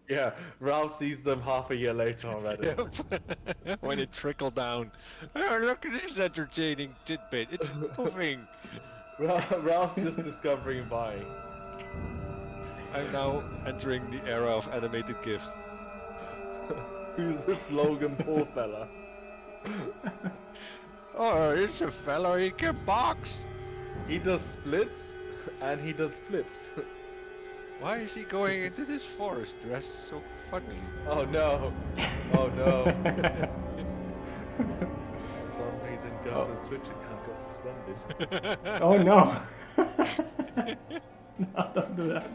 Yeah, Ralph sees them half a year later on Reddit. Yep. When it trickled down. Oh, look at this entertaining tidbit. It's moving. Ralph's just discovering Vine. I'm now entering the era of animated GIFs. Who's this Logan Paul fella? Oh, it's a fellow, he can box. He does splits and he does flips. Why is he going into this forest dressed so funnily? Oh no! Oh no! For some reason, Gus's Twitch account got suspended. Oh no. No, don't do that.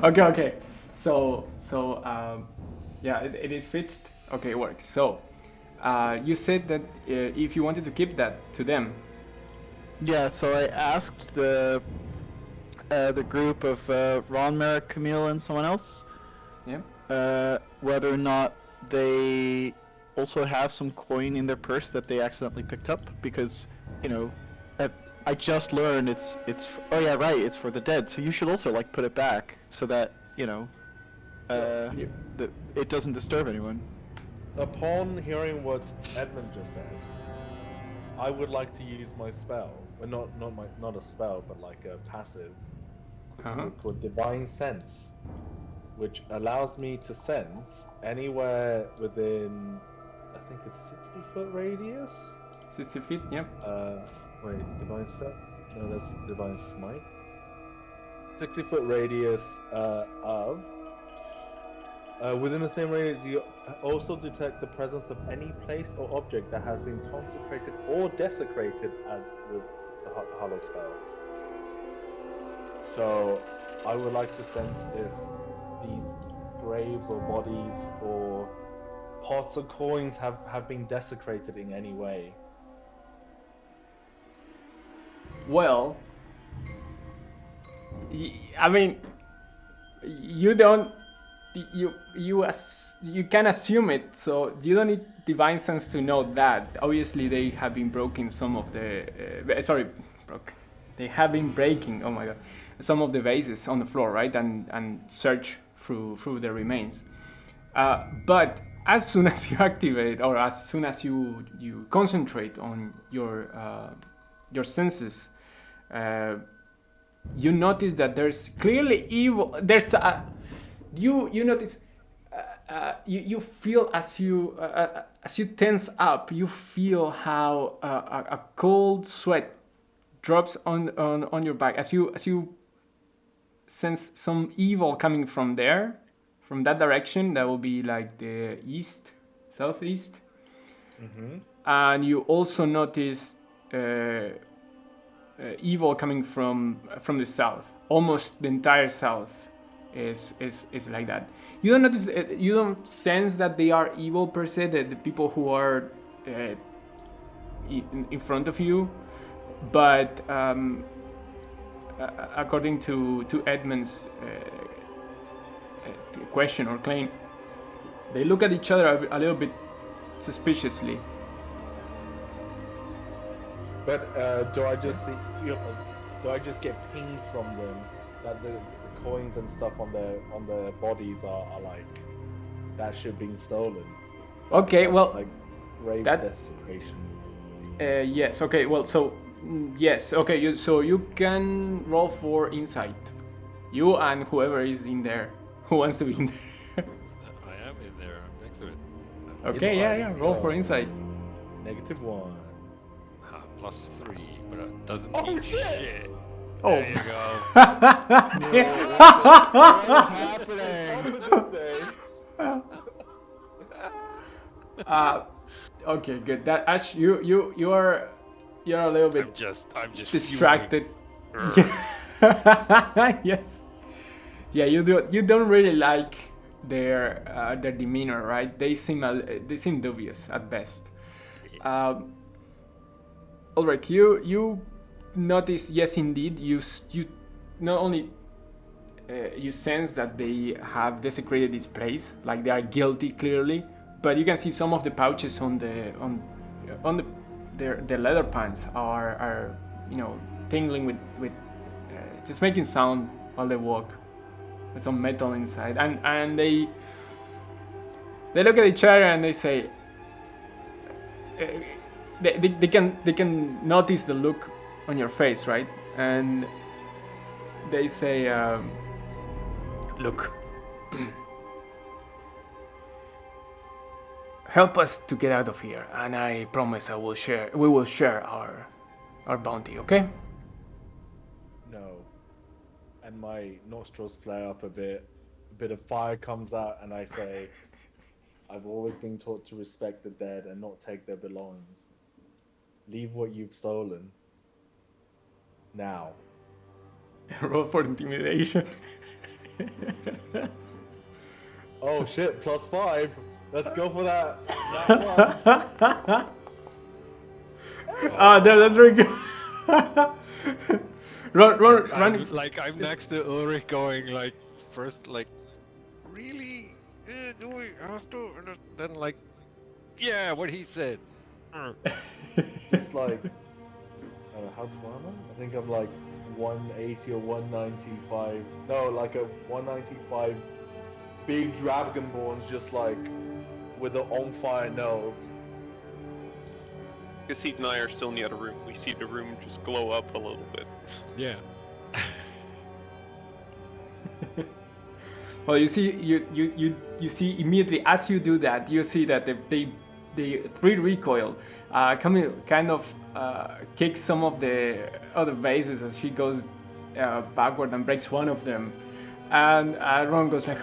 Okay. So yeah, it is fixed. Okay, it works. So you said that if you wanted to keep that to them. Yeah, so I asked the group of Ron, Merrick, Camille, and someone else Yeah. whether or not they also have some coin in their purse that they accidentally picked up, because I just learned it's oh yeah, right, it's for the dead, so you should also like put it back so that that it doesn't disturb anyone. Upon hearing what Edmund just said, I would like to use my spell. Well, not a spell, but like a passive called Divine Sense, which allows me to sense anywhere within, I think it's 60-foot radius. 60 feet. Yep. Wait, Divine Sense? No, that's Divine Smite. 60-foot radius of. Within the same radius, you also detect the presence of any place or object that has been consecrated or desecrated as with the Hollow spell. So, I would like to sense if these graves or bodies or pots or coins have been desecrated in any way. Well, I mean, you don't. You can assume it, so you don't need divine sense to know that. Obviously, they have been broken some of the. They have been breaking. Oh my god, some of the vases on the floor, right? And search through the remains. But as soon as you activate, or as soon as you concentrate on your senses, you notice that there's clearly evil. There's you notice. You feel as you tense up, you feel how a cold sweat drops on your back as you sense some evil coming from there, from that direction. That will be like the southeast, and you also notice evil coming from the south. Almost the entire south is like that. You don't notice, you don't sense that they are evil per se, the people who are in front of you, but according to Edmund's question or claim, they look at each other a little bit suspiciously. But do I just do I just get pings from them that the coins and stuff on their bodies are like that shit being stolen? Okay, That's well, like grave desecration. Yes. Okay. Well, so yes. Okay. So you can roll for insight. You and whoever is in there, who wants to be in there. I am in there. I'm next to it. Okay. Insight, Yeah. Roll for insight. -1. +3, but it doesn't Oh, mean shit! shit. Oh. There you go. What is happening? Okay. Good. That Ash, you're a little bit I'm just distracted. fuming. Yes. Yeah. You don't really like their demeanor, right? They seem dubious at best. Ulrich, you notice, yes, indeed, you not only you sense that they have desecrated this place, like they are guilty clearly, but you can see some of the pouches on their leather pants are tingling with just making sound while they walk, with some metal inside, and they They look at each other and they say, they can notice the look on your face, right? And they say, look, help us to get out of here, and I promise we will share our bounty, okay? No. And my nostrils flare up a bit of fire comes out, and I say, I've always been taught to respect the dead and not take their belongings. Leave what you've stolen. Now. Roll for intimidation. Oh shit, +5. Let's go for that. That's very good. run. I'm next to Ulrich going like, first like, really? Do we have to? And then like, yeah, what he said. Just like, how tall am I? I think I'm like 180 or 195. No, like a 195 big dragonborns, just like with an on fire nose. Cassit and I are still in the other room. We see the room just glow up a little bit. Yeah. Well, you see, you see immediately as you do that, you see that the three recoil, coming kind of kicks some of the other vases as she goes backward and breaks one of them, and Ron goes like,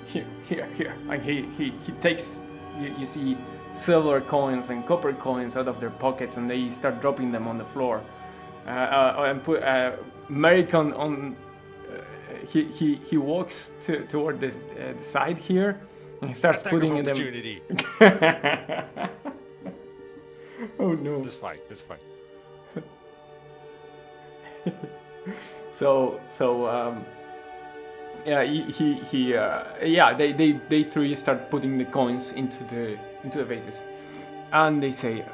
here, and he takes, you see silver coins and copper coins out of their pockets, and they start dropping them on the floor, and put American on. He walks toward the side here, and he starts putting in them. Oh no! This fight. They three start putting the coins into the vases, and they say,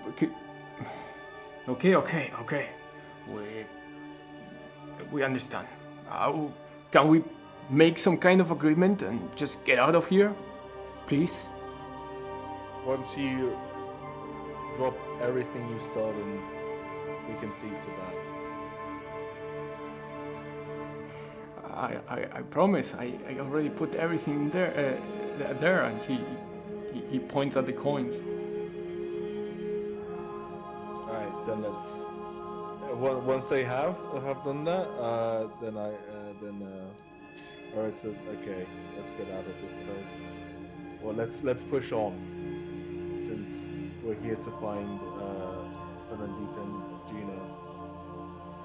okay. We understand. Can we make some kind of agreement and just get out of here, please? Once you drop everything you've stolen, we can see to that. I promise. I already put everything in there. And he points at the coins. All right, then let's. Once they have done that, then Eric says, "Okay, let's get out of this place. Well, let's push on, since we're here to find Fernandita and Gina,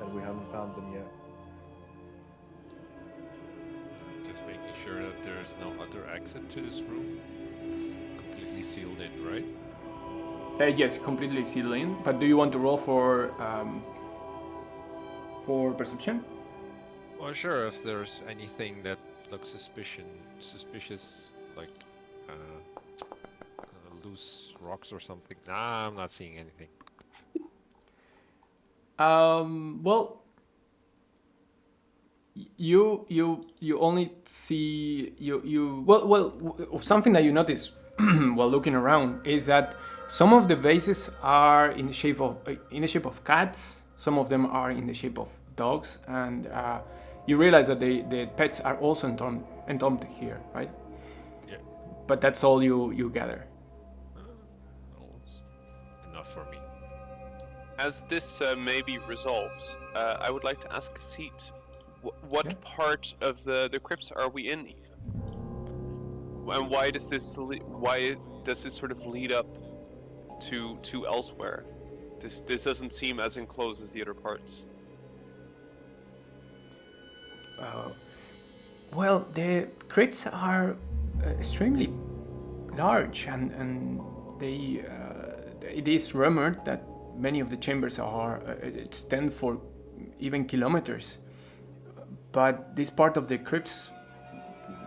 and we haven't found them yet." Just making sure that there's no other exit to this room. It's completely sealed in, right? Yes, completely sealed in. But do you want to roll for perception? Well, sure. If there's anything that looks suspicious, like loose rocks or something. Nah, I'm not seeing anything. Well, you only see something that you notice while looking around is that some of the vases are in the shape of cats. Some of them are in the shape of dogs, and you realize that the pets are also entombed here, right? Yeah. But that's all you gather. Enough for me. As this maybe resolves, I would like to ask Cassit, what part of the crypts are we in, even? And why does this sort of lead up to elsewhere? This doesn't seem as enclosed as the other parts. Well, the crypts are extremely large, and it is rumored that many of the chambers extend for even kilometers. But this part of the crypts,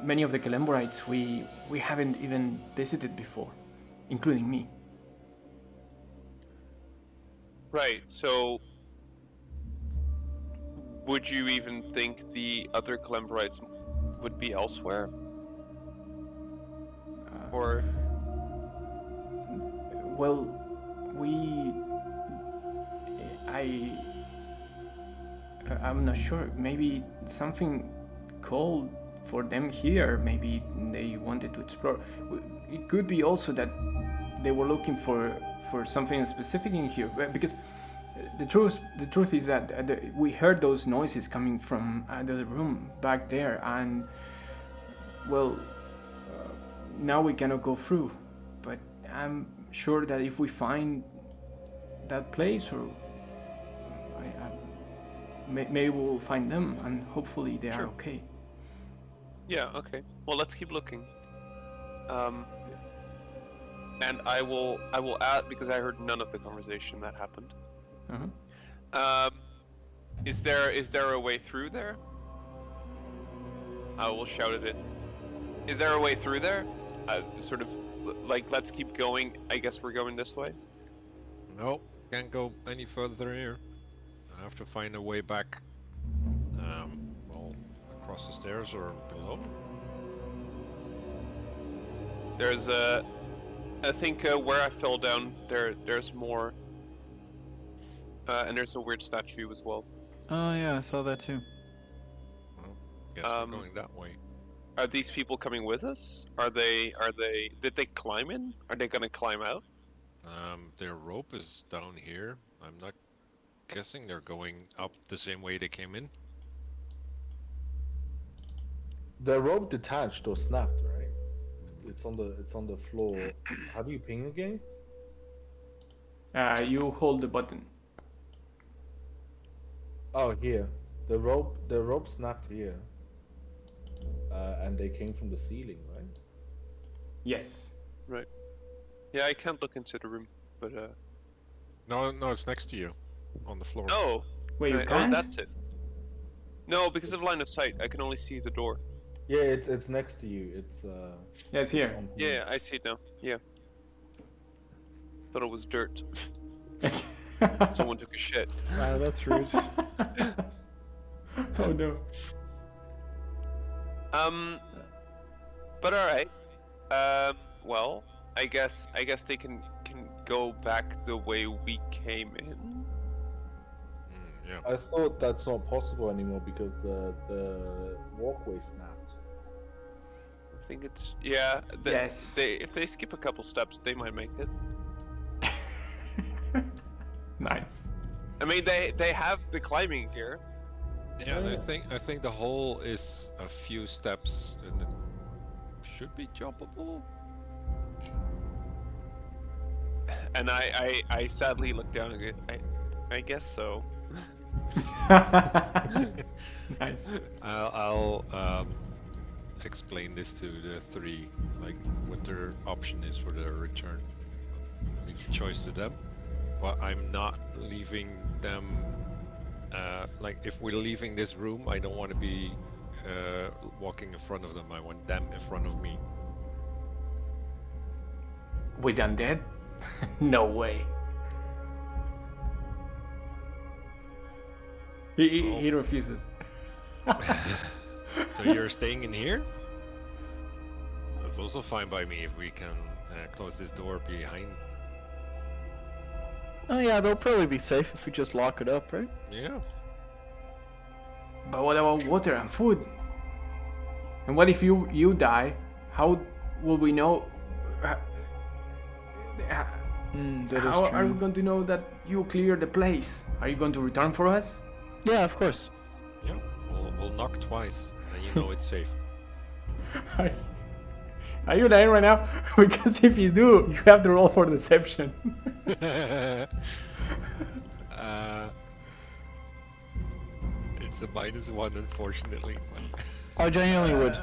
many of the Kelemborites we haven't even visited before, including me. Right, so would you even think the other Kelemborites would be elsewhere? Or well, I'm not sure. Maybe something called for them here. Maybe they wanted to explore. It could be also that they were looking for something specific in here, because the truth is that we heard those noises coming from the room back there, and well, now we cannot go through. But I'm sure that if we find that place, or maybe we'll find them, and hopefully they are okay. yeah, okay. Well, let's keep looking. And I will add, because I heard none of the conversation that happened. Is there a way through there? I will shout at it. Is there a way through there? Sort of like, let's keep going. I guess we're going this way. Nope, can't go any further here. I have to find a way back. Well, across the stairs or below. There's I think where I fell down, there's more. And there's a weird statue as well. Oh yeah, I saw that too. Well, guess we're going that way. Are these people coming with us? Did they climb in? Are they gonna climb out? Their rope is down here. I'm not guessing they're going up the same way they came in. The rope detached or snapped, right? It's on the floor. How do you ping again? You hold the button. Oh, here. The rope snapped here. And they came from the ceiling, right? Yes. Right. Yeah, I can't look into the room, but No, it's next to you, on the floor. no. Wait, you Oh, can't? that's it. No, because of line of sight, I can only see the door. Yeah, it's next to you. It's Yeah, it's here. on Yeah, I see it now. Yeah. Thought it was dirt. Someone took a shit. Wow, that's rude. Oh no. But all right. Well, I guess they can go back the way we came in. Yeah. I thought that's not possible anymore because the walkway snapped. I think it's Yes. If they skip a couple steps, they might make it. Nice. I mean, they have the climbing gear. Yeah, and I think the hole is a few steps, and it should be jumpable. And I sadly look down and go, I guess so. Nice. I'll explain this to the three, like what their option is for their return. Leave the choice to them, but I'm not leaving them. Like if we're leaving this room, I don't want to be walking in front of them. I want them in front of me. With undead? No way. He refuses. So you're staying in here? That's also fine by me if we can close this door behind. Oh yeah, they'll probably be safe if we just lock it up, right? Yeah. But what about water and food? And what if you die? How will we know? That is How true. are we going to know that you cleared the place? Are you going to return for us? Yeah, of course. Yeah. We'll knock twice, and you know it's safe. Are you lying right now? Because if you do, you have to roll for deception. It's a -1, unfortunately. I genuinely would.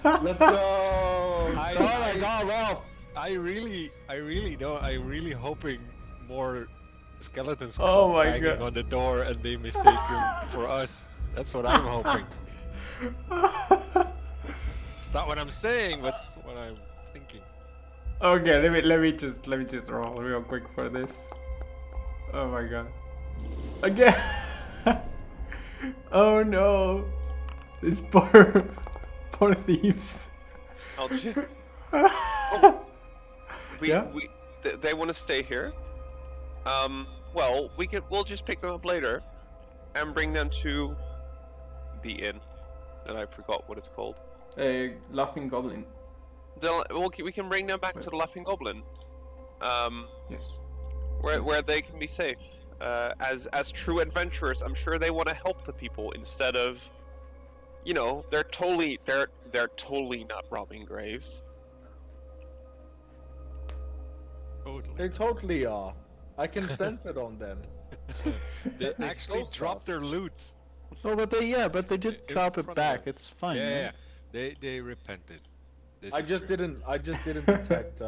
Let's go! Oh my god, wow! I really don't. I'm really hoping more skeletons Oh come my banging God. on the door and they mistake him for us. That's what I'm hoping. It's not what I'm saying, but it's what I'm thinking. Okay, let me just roll real quick for this. Oh my god. Again. Oh no. These poor thieves. I'll Yeah? they want to stay here. Well, we'll just pick them up later, and bring them to the inn. And I forgot what it's called. Laughing Goblin. We can bring them back to the Laughing Goblin. Yes. Where they can be safe. As true adventurers, I'm sure they want to help the people instead of, you know, they're totally not robbing graves. Totally. They totally are. I can sense it on them. They They actually stole dropped their loot. Oh, but they did In drop it front of back. them. It's fine. Yeah, right? yeah. They repented. This I is just true. didn't detect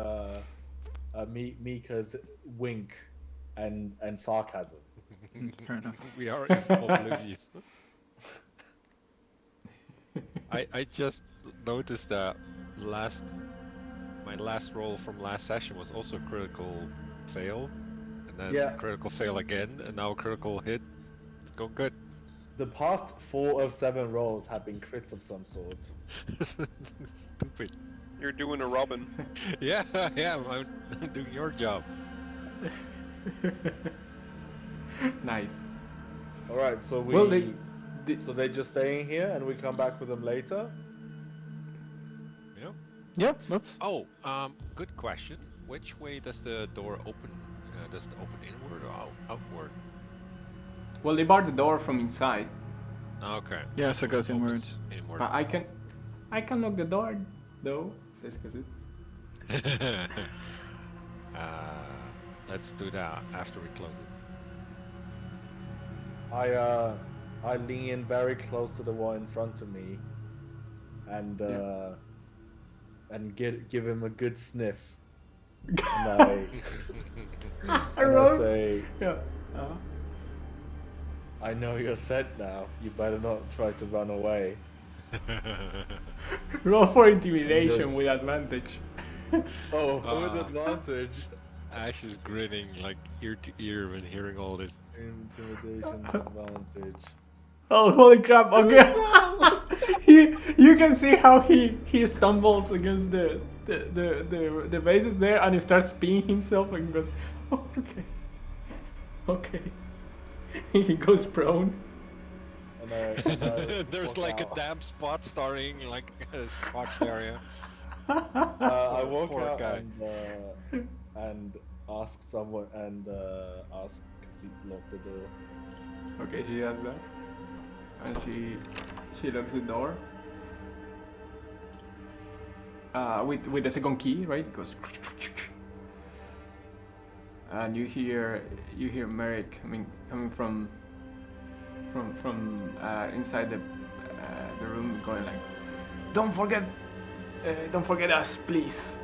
Mika's wink and sarcasm. Fair enough. We are oblivious. I just noticed that my last roll from last session was also a critical fail, and then Yeah. critical fail again, and now critical hit. It's going good. The past 4 of 7 rolls have been crits of some sort. Stupid. You're doing a Robin. Yeah, yeah. I'm doing your job. Nice. All right, so Well, they so they're just staying here, and we come back for them later. Yeah. Yep, let's. Oh, good question. Which way does the door open? Does it open inward or outward? well, they barred the door from inside. Okay. Yeah, so it goes Opens inwards. Inward. But I can knock the door though, says Kazit. Let's do that after we close it. I lean in very close to the one in front of me, and give him a good sniff. And I say, Yeah. I know you're scent now. You better not try to run away. Roll for intimidation with advantage. Oh, Ah. with advantage. Ash is grinning like ear to ear when hearing all this. Intimidation advantage. Oh, holy crap! Okay. You can see how he stumbles against the bases there, and he starts peeing himself and goes, oh, okay. He goes prone. And I There's walk like out. a damp spot starting like his crotch area. I walk Poor out guy. and ask someone and ask Cassie to lock the door. Okay, she does that, and she locks the door. With the second key, right? It goes, and you hear Merrick coming from inside the room, going like, don't forget us, please.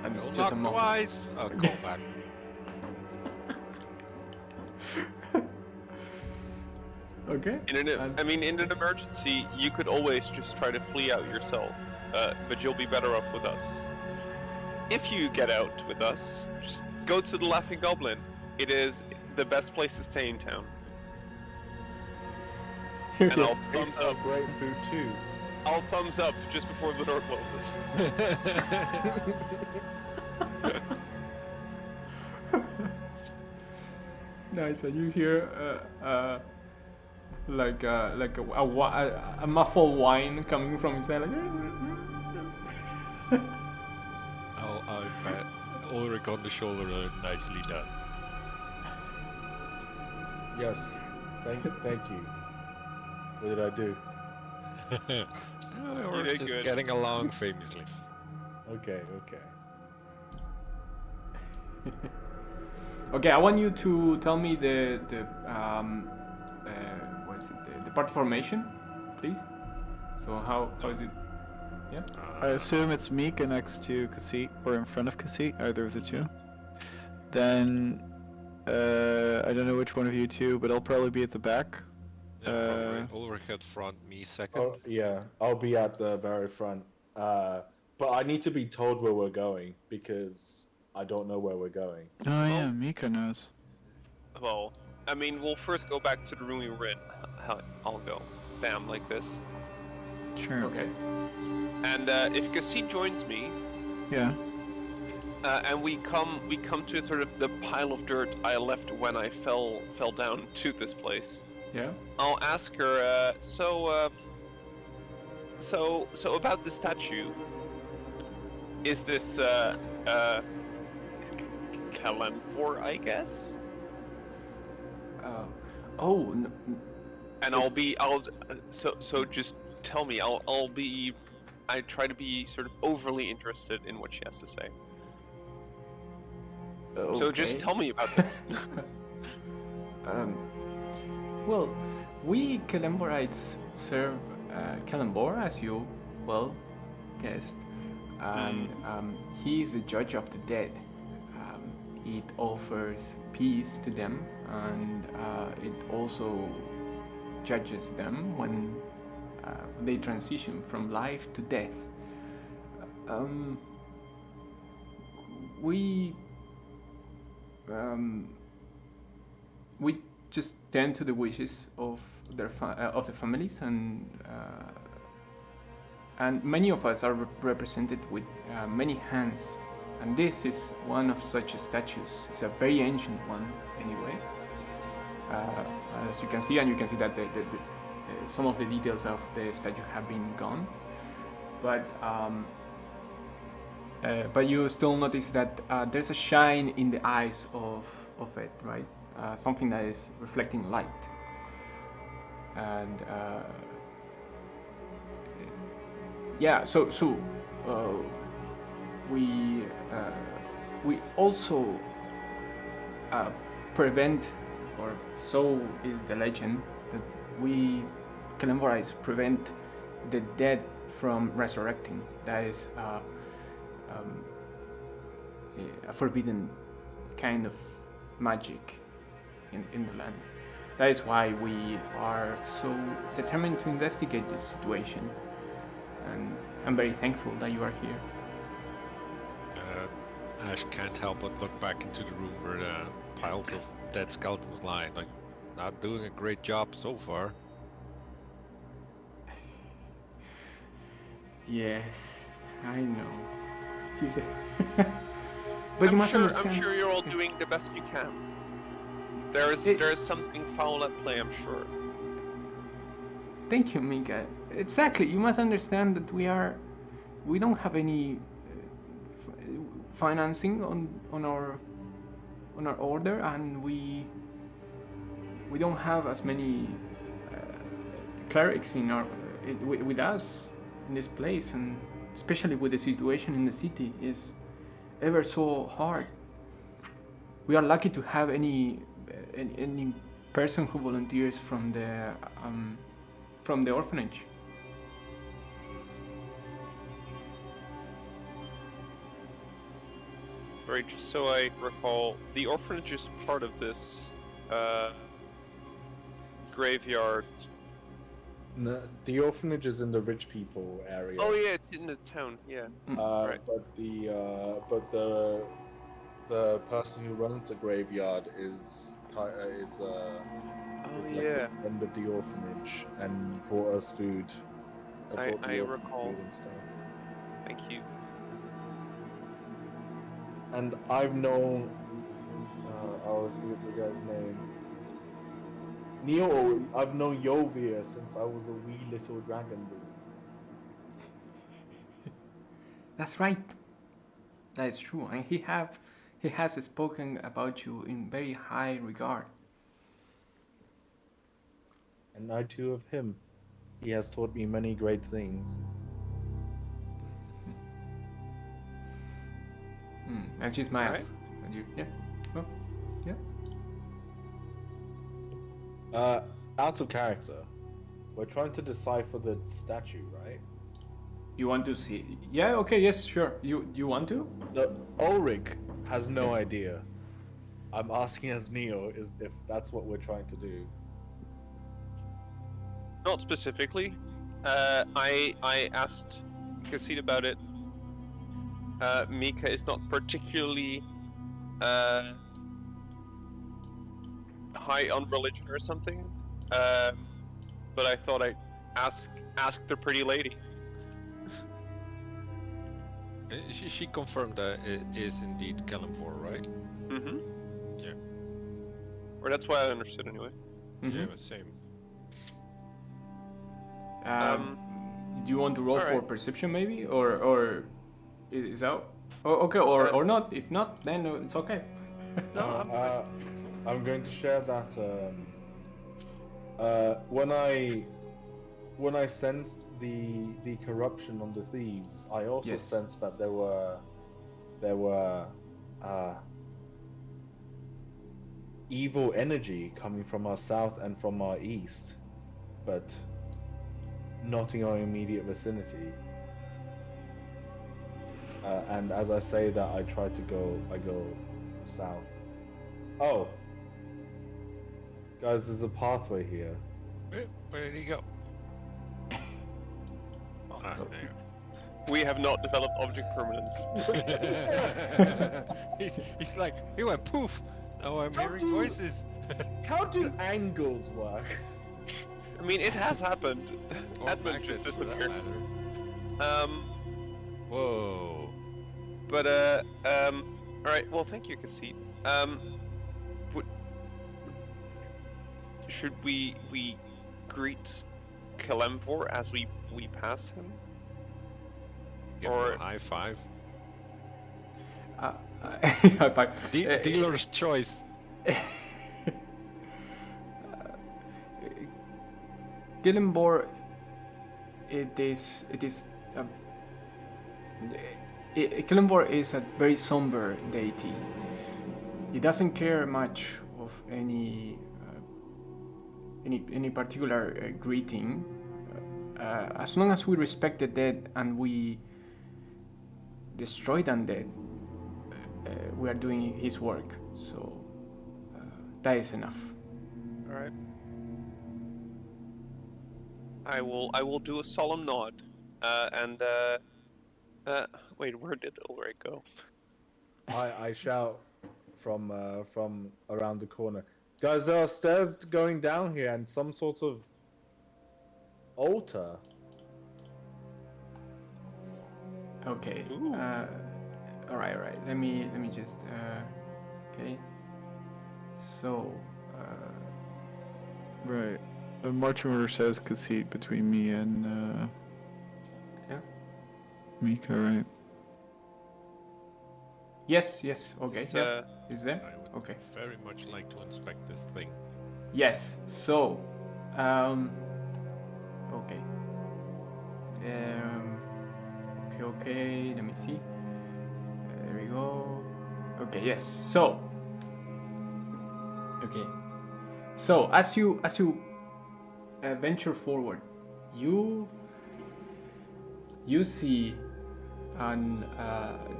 And You'll just a knock moment. twice. I'll call back. Okay. In an emergency, you could always just try to flee out yourself, but you'll be better off with us. If you get out with us, just go to the Laughing Goblin. It is the best place to stay in town. And I'll They thumbs sell up. great food too. I'll thumbs up just before the door closes. Nice, and you hear like a muffled whine coming from inside, like. I'll pat Ulrich on the shoulder. Nicely done. Yes. Thank you. What did I do? We're did just good. getting along famously. Okay. Okay, I want you to tell me the what is it? The party formation, please. So how is it? Yeah. I assume it's Mika next to Cassie, or in front of Cassie, either of the two. Then, I don't know which one of you two, but I'll probably be at the back. Yeah, Ulrich at front, me second. Oh yeah, I'll be at the very front. But I need to be told where we're going because I don't know where we're going. Oh yeah, Mika knows. Well, I mean, we'll first go back to the room we were in. I'll go. Bam, like this. Sure. Okay. And if Cassie joins me, Yeah. and we come to sort of the pile of dirt I left when I fell down to this place. Yeah. I'll ask her. So about the statue. Is this Kalimdor, I guess? Oh. And so just tell me. I try to be sort of overly interested in what she has to say. Okay. So just tell me about this. Well, we Kalimdorites serve Kalimdor, as you well guessed, and he is the judge of the dead. It offers peace to them, and it also judges them when they transition from life to death. We just tend to the wishes of the families, and many of us are represented with many hands, and this is one of such statues. It's a very ancient one, anyway. As you can see, and you can see that some of the details of the statue have been gone, but you still notice that there's a shine in the eyes of it, right? Something that is reflecting light. And yeah, so we also prevent, or so is the legend, that we Kalimdorites prevent the dead from resurrecting. That is a forbidden kind of magic in the land. That is why we are so determined to investigate this situation, and I'm very thankful that you are here. Ash can't help but look back into the room where the piles of dead skeletons lie. Like, not doing a great job so far. Yes, I know. She's but you must understand. I'm sure you're all doing the best you can. There is something foul at play, I'm sure. Thank you, Mika. Exactly. You must understand that we don't have any financing on our order, and we don't have as many clerics with us in this place, and especially with the situation in the city is ever so hard. We are lucky to have any person who volunteers from the orphanage. Right, just so I recall, the orphanage is part of this graveyard. No, the orphanage is in the rich people area. Oh yeah, it's in the town. Yeah. Right. But the person who runs the graveyard is like the friend of the orphanage and brought us food. I recall. Food and stuff. Thank you. And I've known. I always forget the guy's name. Neil, I've known Yovir since I was a wee little dragon boy. That's right. That is true, and he has spoken about you in very high regard. And I too of him. He has taught me many great things. And she smiles. Right. And you, yeah. Oh, yeah. Out of character, we're trying to decipher the statue, right? You want to see? Yeah. Okay. Yes. Sure. You want to? No, Ulrich has no idea. I'm asking as Neo if that's what we're trying to do. Not specifically. I asked Cassid about it. Mika is not particularly high on religion or something. But I thought I'd ask the pretty lady. She confirmed that it is indeed Kalimvor, right? Mm-hmm. Yeah. Or that's what I understood anyway. Mm-hmm. Yeah, same. Do you want to roll for alright. perception maybe, or is that okay, or not? If not, then it's okay. No, I'm fine. I'm going to share that. When I sensed the corruption on the thieves, I also Yes. sensed that there were evil energy coming from our south and from our east, but not in our immediate vicinity. And as I say that, I go south. Oh, guys, there's a pathway here. Where did he go? Ah, there. We have not developed object permanence. he's like, he went poof. Now I'm hearing voices. How do angles work? I mean, it has happened. Or Edmund just magnets, for that disappeared. matter. Whoa. But all right. Well, thank you, Cassie. Should we greet Kalimvor as we pass him? Give Or- him a high five. High five. Dealer's choice. Kalimvor, Kalimvor is a very somber deity. He doesn't care much of any particular greeting, as long as we respect the dead and we destroy the undead. We are doing his work, so that is enough. All right. I will do a solemn nod, and wait, where did Ulrich go? I shout from around the corner. Guys, there are stairs going down here and some sort of altar. Okay. Ooh. All right. Let me just. Okay. So. Right. The marching order says concede between me and Yeah. Mika, right? Yes. Okay. It's, Yeah. Is there? I would Okay. very much like to inspect this thing. Yes. So. Okay. Okay. Let me see. There we go. Okay. Yes. So. Okay. So as you venture forward, you see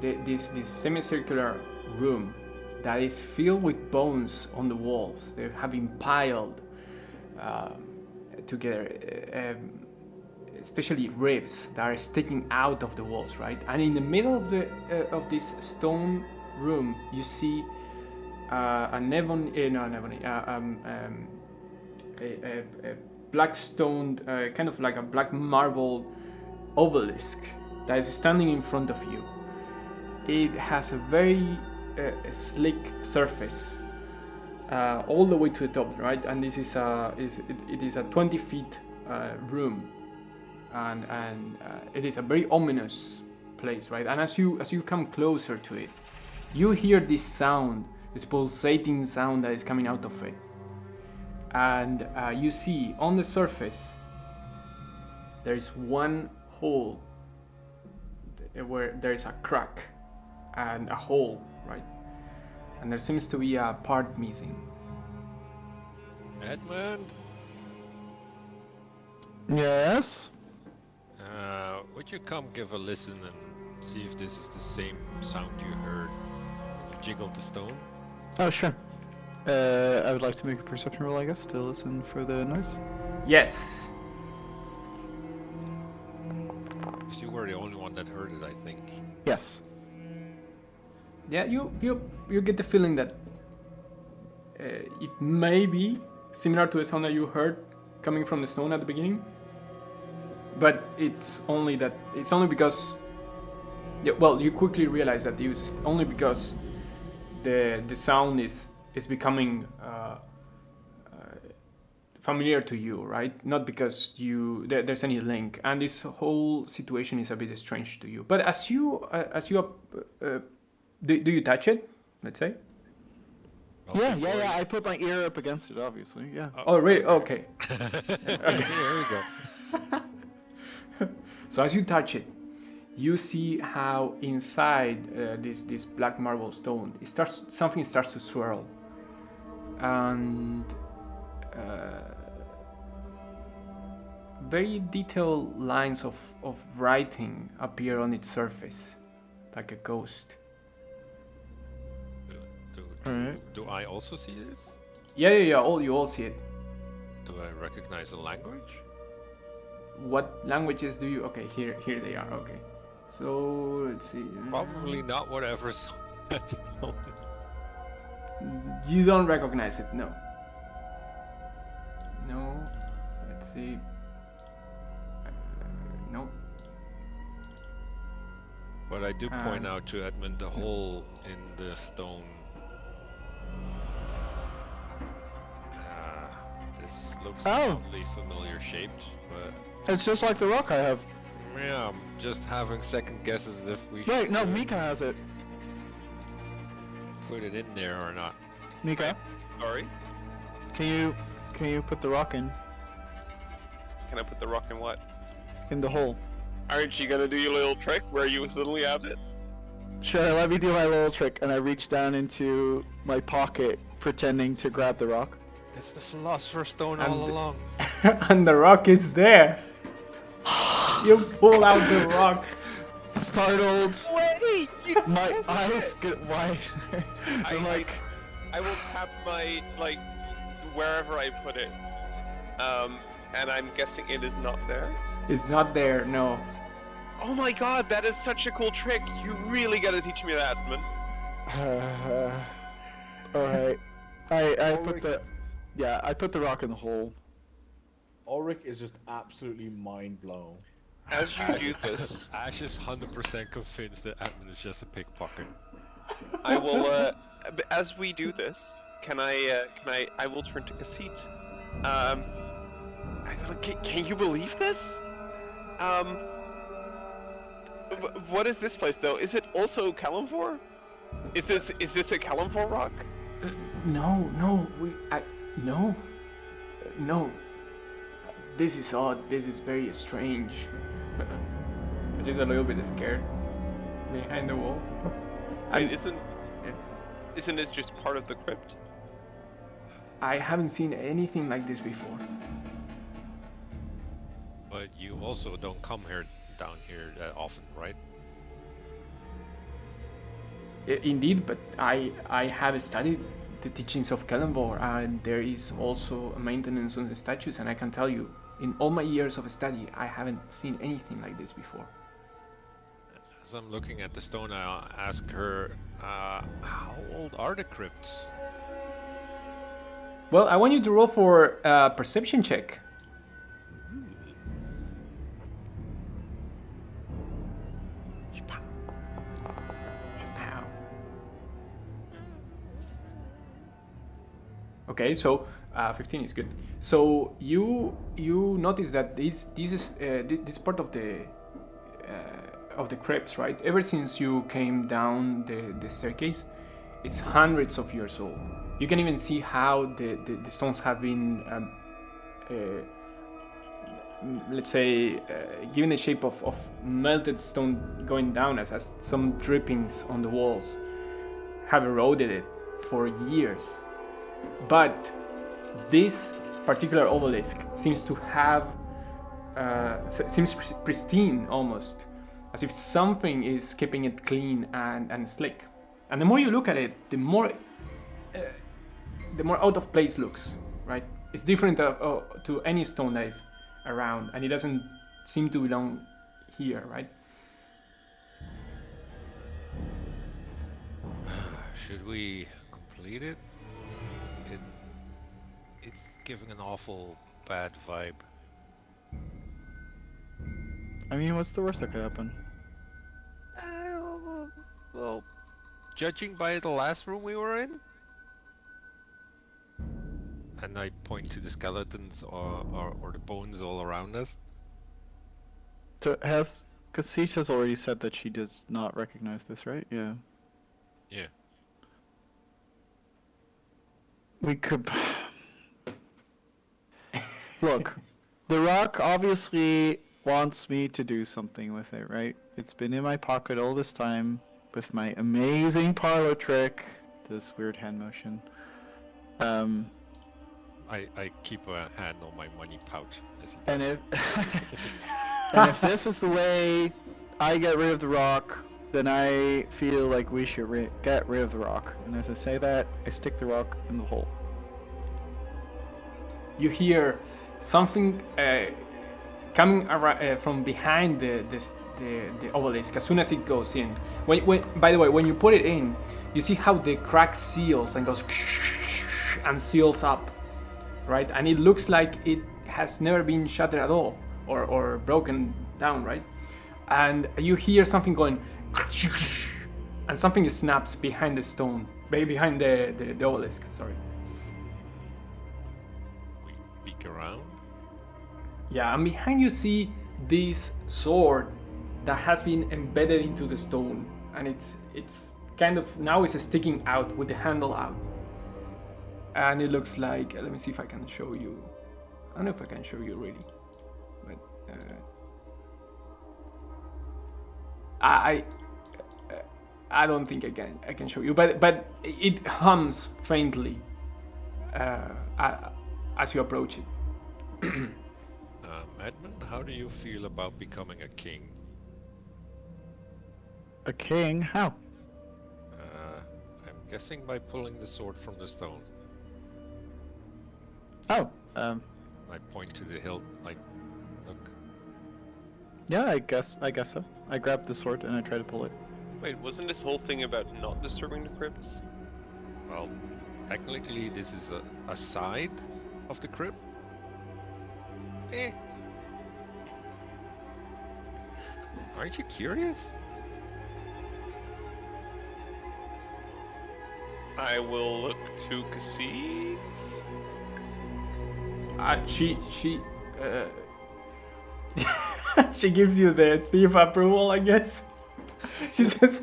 this semicircular room that is filled with bones on the walls. They have been piled together, especially ribs that are sticking out of the walls, right? And in the middle of this stone room, you see a black stone, kind of like a black marble obelisk that is standing in front of you. It has a very slick surface all the way to the top, right? And this is it is a 20 feet room, and it is a very ominous place, right? And as you come closer to it, you hear this sound, this pulsating sound that is coming out of it. And you see on the surface there is one hole where there is a crack and a hole, right? And there seems to be a part missing. Edmund, Yes? would you come give a listen and see if this is the same sound you heard when you jiggled the stone? Oh, sure. I would like to make a perception roll, I guess, to listen for the noise. Yes. Because you were the only one that heard it, I think. Yes. Yeah, you get the feeling that it may be similar to the sound that you heard coming from the stone at the beginning, but it's only because you quickly realize that it's only because the sound is becoming familiar to you, right? Not because there's any link, and this whole situation is a bit strange to you. But as you do you touch it? Let's say. Yeah. I put my ear up against it, obviously. Yeah. Oh, really? Okay. Here we go. So as you touch it, you see how inside this black marble stone, something starts to swirl, and very detailed lines of writing appear on its surface, like a ghost. Do I also see this? Yeah. You all see it. Do I recognize the language? What languages do you? Okay, here they are. Okay, so let's see. Probably not whatever. You don't recognize it, no. No. Let's see. No. But I do point out to Edmund the hole in the stone. This looks oddly familiar shaped, but It's just like the rock I have. yeah, I'm just having second guesses if we Wait, no, should Mika has it. put it in there or not. Mika, Sorry? can you put the rock in Can I put the rock in what? the hole? Aren't you gonna do your little trick where you suddenly have it? Sure, let me do my little trick, and I reach down into my pocket, pretending to grab the rock. It's the Philosopher's Stone all along. And the rock is there. You pull out the rock. Startled, Wait! my eyes get wide. I'm like, I will tap my, like, wherever I put it. And I'm guessing it is not there. It's not there, no. Oh my god, that is such a cool trick. You really gotta teach me that, man. alright. I put the rock in the hole. Ulrich is just absolutely mind blown. As you do this, Ash is 100% convinced that Edmund is just a pickpocket. I will, as we do this, I will turn to Cassette. Can you believe this? What is this place though? Is it also Kalimvor? Is this a Kalimvor rock? No. No. This is odd. This is very strange. I'm just a little bit scared behind the wall. I mean, isn't this just part of the crypt? I haven't seen anything like this before. But you also don't come down here that often, right? Indeed, but I have studied the teachings of Kalimvor, and there is also a maintenance on the statues, and I can tell you, in all my years of study, I haven't seen anything like this before. As I'm looking at the stone, I ask her, how old are the crypts? Well, I want you to roll for a perception check. Okay, so 15 is good. So you notice that this is this part of the crypts, right? Ever since you came down the staircase, it's hundreds of years old. You can even see how the stones have been, let's say, given the shape of melted stone going down, as some drippings on the walls have eroded it for years. But this particular obelisk seems to have, seems pristine almost, as if something is keeping it clean and slick. And the more you look at it, the more out of place looks, right? It's different to any stone that is around, and it doesn't seem to belong here, right? Should we complete it? it's giving an awful bad vibe. I mean, what's the worst that could happen? Well, judging by the last room we were in, and I point to the skeletons or the bones all around us. So Cassie has already said that she does not recognize this, right? Yeah. Yeah. We could... Look, the rock obviously wants me to do something with it, right? It's been in my pocket all this time with my amazing parlor trick, this weird hand motion. I keep a hand on my money pouch. And if and if this is the way I get rid of the rock, then I feel like we should get rid of the rock. And as I say that, I stick the rock in the hole. You hear something coming from behind the obelisk as soon as it goes in. By the way, when you put it in, you see how the crack seals and goes and seals up, right? And it looks like it has never been shattered at all or broken down, right? And you hear something going and something snaps behind the stone, behind the obelisk, sorry. We peek around. Yeah, and behind you see this sword that has been embedded into the stone, and it's kind of now it's sticking out with the handle out, and it looks like let me see if I can show you. I don't know if I can show you really, but I don't think I can show you, but it hums faintly as you approach it. Edmund, how do you feel about becoming a king? A king? How? I'm guessing by pulling the sword from the stone. Oh, I point to the hilt, like, look. yeah, I guess so. I grab the sword and I try to pull it. Wait, wasn't this whole thing about not disturbing the crypts? Well, technically this is a side of the crypt. Aren't you curious? I will look to Cassie. She gives you the thief approval, I guess. She says,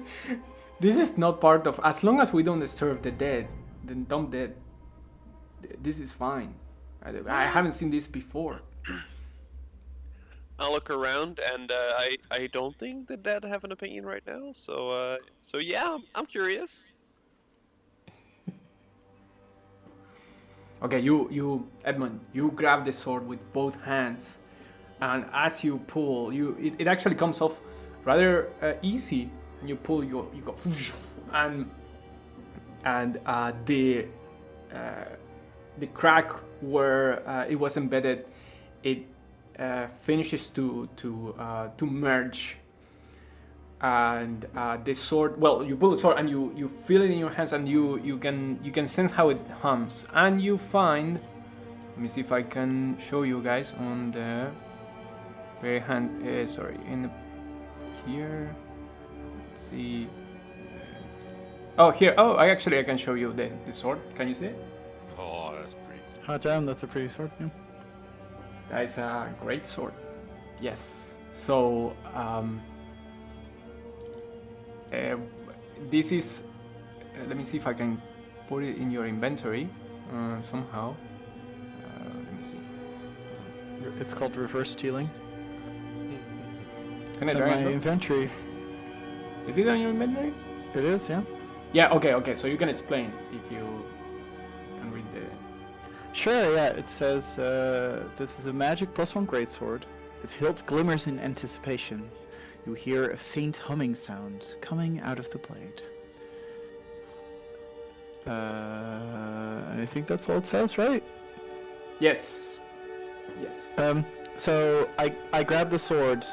"This is not part of. As long as we don't disturb the dead, the dumb dead, this is fine. I haven't seen this before." I'll look around, and I don't think the dead have an opinion right now. So yeah, I'm curious. Okay, you Edmund, you grab the sword with both hands, and as you pull, it actually comes off rather easy. And you pull, you go, and the crack where it was embedded, it finishes to merge, and the sword. Well, you pull the sword and you feel it in your hands, and you can sense how it hums, and you find. Let me see if I can show you guys on the very hand. Sorry, in here. Let's see. Oh, here. Oh, I can show you the sword. Can you see it? Oh, that's pretty. Hot damn, that's a pretty sword. Yeah. That is a great sword. Yes. So this is. Let me see if I can put it in your inventory somehow. Let me see. It's called reverse stealing. Can I It's in drag my it? inventory. Is it on your inventory? It is, yeah. Yeah. Okay. So you can explain if you can read the. Sure, yeah. It says this is a magic +1 greatsword. Its hilt glimmers in anticipation. You hear a faint humming sound coming out of the blade. I think that's all it says, right? Yes. Yes. So I grab the sword,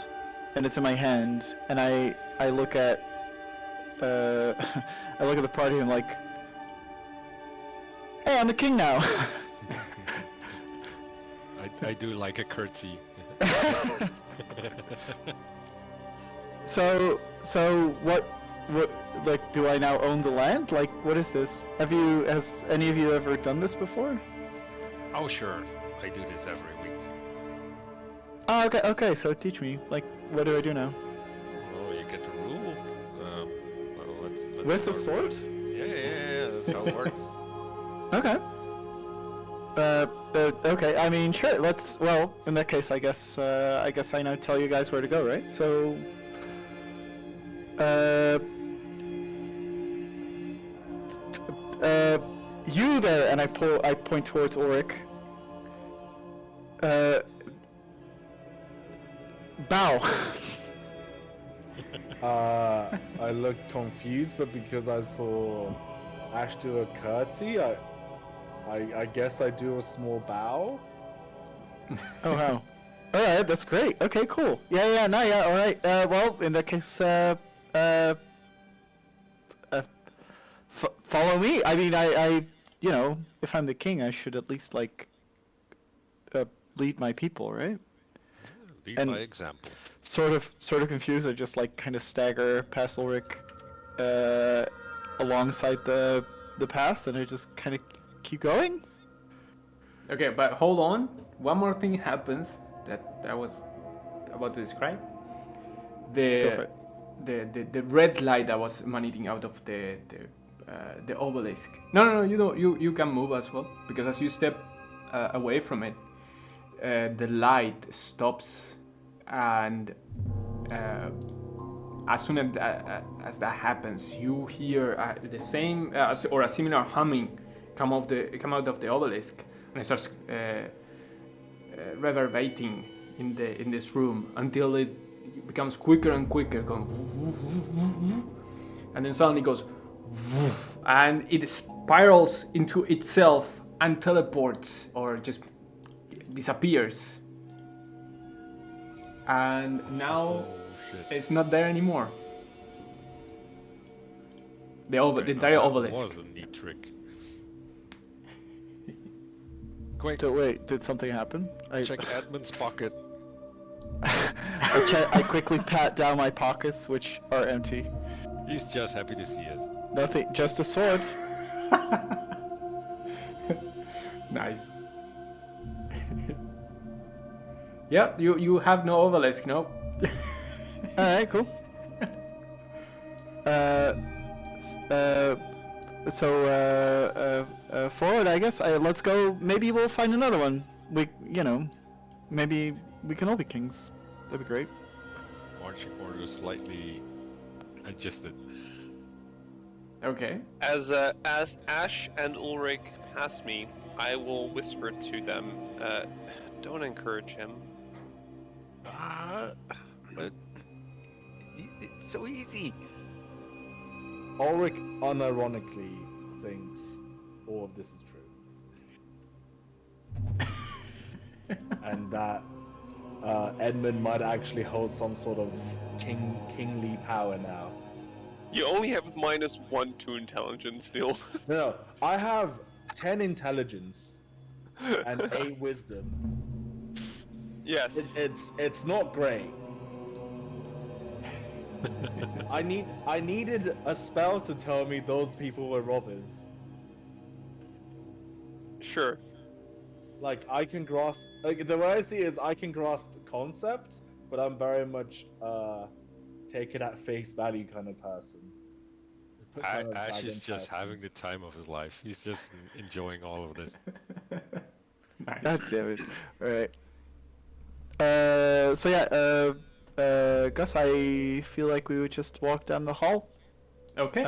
and it's in my hand, and I look at I look at the party and I'm like, hey, I'm the king now. I do like a curtsy. So what, like, do I now own the land? Like, what is this? Has any of you ever done this before? Oh sure, I do this every week. Oh, okay, so teach me. Like, what do I do now? Oh, you get the rule. Well, let's With the start sword? Yeah, that's how it works. Okay. Okay, I mean, sure, well, in that case, I guess I now tell you guys where to go, right? So, you there, and I point towards Ulrich. Bow. I look confused, but because I saw Ash do a curtsy, I guess I do a small bow. Oh wow. Alright, that's great. Okay, cool. Yeah, alright. Well, in that case, follow me. I mean, I, you know, if I'm the king, I should at least, like, lead my people, right? Lead And- by example. Sort of confused. I just, like, kind of stagger past Ulrich, alongside the path, and I just kind of keep going. Okay, but hold on. One more thing happens that I was about to describe. Go for The red light that was emanating out of the obelisk. No, you can move as well, because as you step away from it, the light stops, and as soon as that happens, you hear the same or a similar humming come out of the obelisk, and it starts reverberating in this room until it becomes quicker and quicker, going, and then suddenly goes, and it spirals into itself and teleports or just disappears. And now Oh shit. it's not there anymore. The entire That obelisk. was a neat trick. Quick, So wait, did something happen? check Edmund's pocket. I quickly pat down my pockets, which are empty. He's just happy to see us. Nothing, just a sword. Nice. Yeah, you have no obelisk, no? Alright, cool. Forward, I guess. Let's go. Maybe we'll find another one. Maybe we can all be kings. That'd be great. Marching orders slightly adjusted. Okay. As Ash and Ulrich pass me, I will whisper to them, don't encourage him. But it's so easy. Ulrich unironically thinks all of this is true. And that Edmund might actually hold some sort of kingly power now. You only have -1 to intelligence, Neil. No, I have 10 intelligence and 8 wisdom. Yes. It's not great. I needed a spell to tell me those people were robbers. Sure. Like, I can grasp, like, the way I see it is I can grasp concepts, but I'm very much take it at face value kind of person. Kind of Ash dragon is just person. having the time of his life. He's just enjoying all of this. Nice. God damn it. Alright. So yeah, Gus, I feel like we would just walk down the hall. Okay.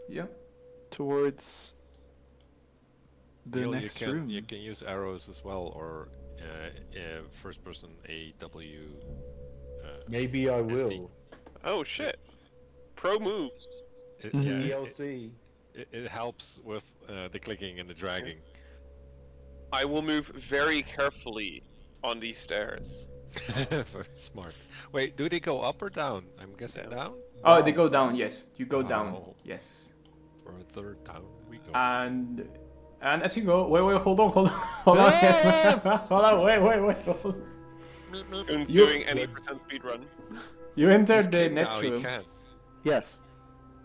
Yeah. Towards the Neil, next you room. can use arrows as well, or first person AW. Maybe I will. Oh shit. Pro moves. Mhm. DLC. It helps with the clicking and the dragging. I will move very carefully on these stairs. Very smart. Wait, do they go up or down? I'm guessing Down. down. Oh, they go down. Yes, you go down. Oh. Yes. Further down we go. And And as you go, wait, hold on, hold on, hold on, wait. Hold on. Who's doing any percent speed run? You enter He's the king next now, room. He can. Yes.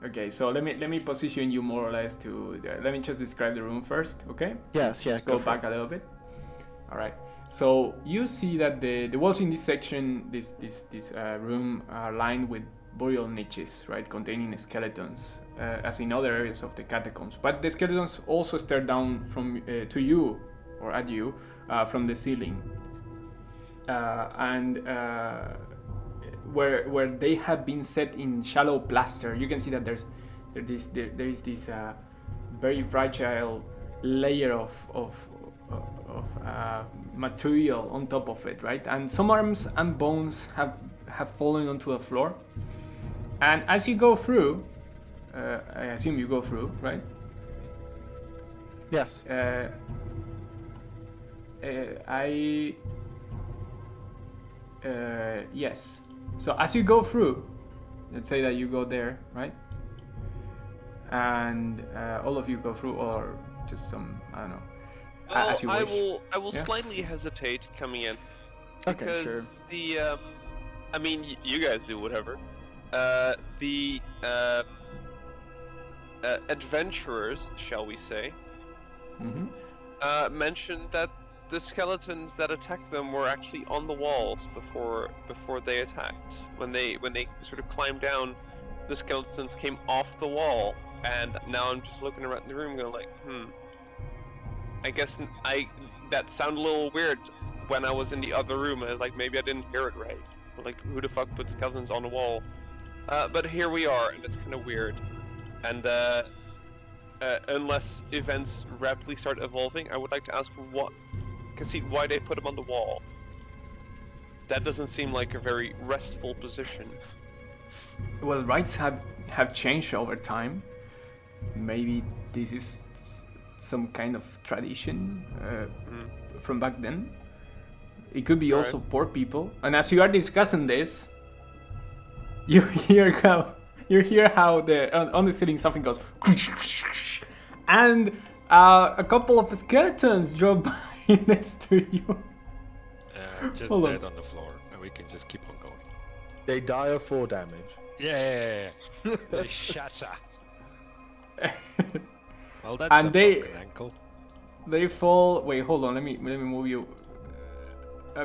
Okay, so let me position you more or less to. Let me just describe the room first, okay? Yes. Yeah. Just go back a little bit. All right. So you see that the walls in this section, this room, are lined with burial niches, right, containing skeletons, as in other areas of the catacombs. But the skeletons also stare down from to you or at you from the ceiling, and where they have been set in shallow plaster, you can see that there is this very fragile layer of material on top of it, right? And some arms and bones have fallen onto the floor. And as you go through, I assume you go through, right? Yes. Yes. So as you go through, let's say that you go there, right? And all of you go through, or just some, I don't know. Well, as you wish. I will Yeah? slightly hesitate coming in Okay, because sure. the I mean you guys do whatever. The adventurers, shall we say, Mm-hmm. mentioned that the skeletons that attacked them were actually on the walls before they attacked. When they sort of climbed down, the skeletons came off the wall, and now I'm just looking around the room going like, I guess that sounded a little weird when I was in the other room. I was like, maybe I didn't hear it right. Like, who the fuck put skeletons on the wall? But here we are, and it's kind of weird. And unless events rapidly start evolving, I would like to ask why they put them on the wall. That doesn't seem like a very restful position. Well, rights have changed over time. Maybe this is some kind of tradition from back then. It could be also poor people. And as you are discussing this, you hear how on the ceiling something goes, and a couple of skeletons drop by next to you. Just Hold dead on. on the floor, and we can just keep on going. They die of 4 damage. Yeah. They shatter. Well, that's And a they- broken ankle. They fall. Wait, hold on. Let me move you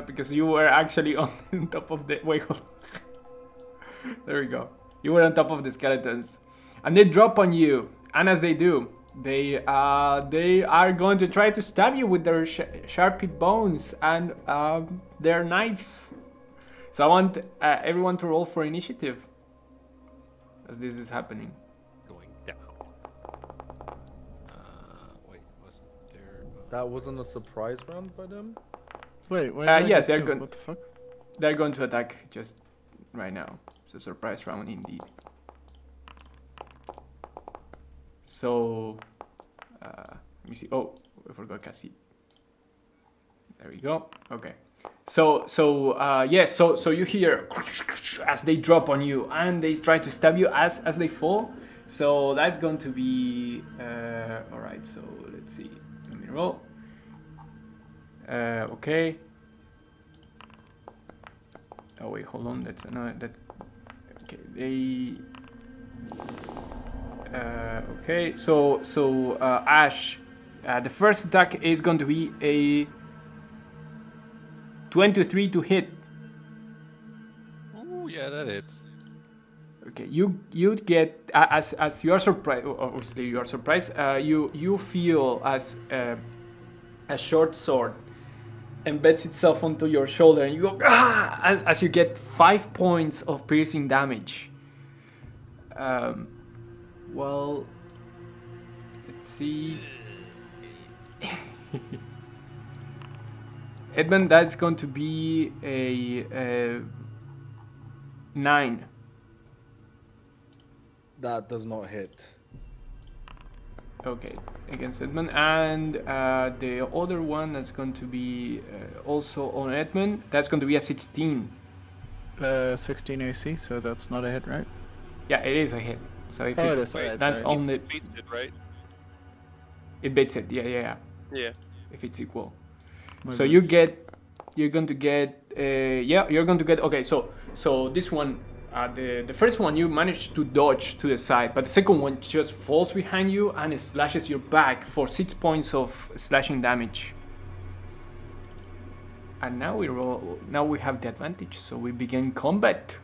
because you were actually on top of the. Wait, hold on. There we go. You were on top of the skeletons, and they drop on you. And as they do, they are going to try to stab you with their sharpie bones and their knives. So I want everyone to roll for initiative as this is happening. Going down. Wait, wasn't there? That wasn't a surprise round by them? Wait. Why did I yes, get they're 2? good. What the fuck? They're going to attack just right now. It's a surprise round indeed. So, let me see. Oh, I forgot Cassie. There we go. Okay. So you hear as they drop on you, and they try to stab you as they fall. So that's going to be all right. So let's see. Let me roll. Okay. Oh wait, hold on. That's another. That. Okay. They. Okay. So Ash, the first attack is going to be a 23 to hit. Oh yeah, that is. Okay, you get as you are surprised. Obviously, you are surprised. You feel as a short sword embeds itself onto your shoulder, and you go as you get 5 points of piercing damage. Well, let's see. Edmund, that's going to be a 9. That does not hit. Okay, against Edmund, and the other one that's going to be also on Edmund. That's going to be a 16. 16 AC, so that's not a hit, right? Yeah, it is a hit. So if Oh, it is. that's Sorry. only. Beats it, right? It beats it. Yeah. Yeah. If it's equal. My So bad. you're going to get. You're going to get. Okay, so this one, the first one you managed to dodge to the side, but the second one just falls behind you and it slashes your back for 6 points of slashing damage. And now we roll. Now we have the advantage, so we begin combat.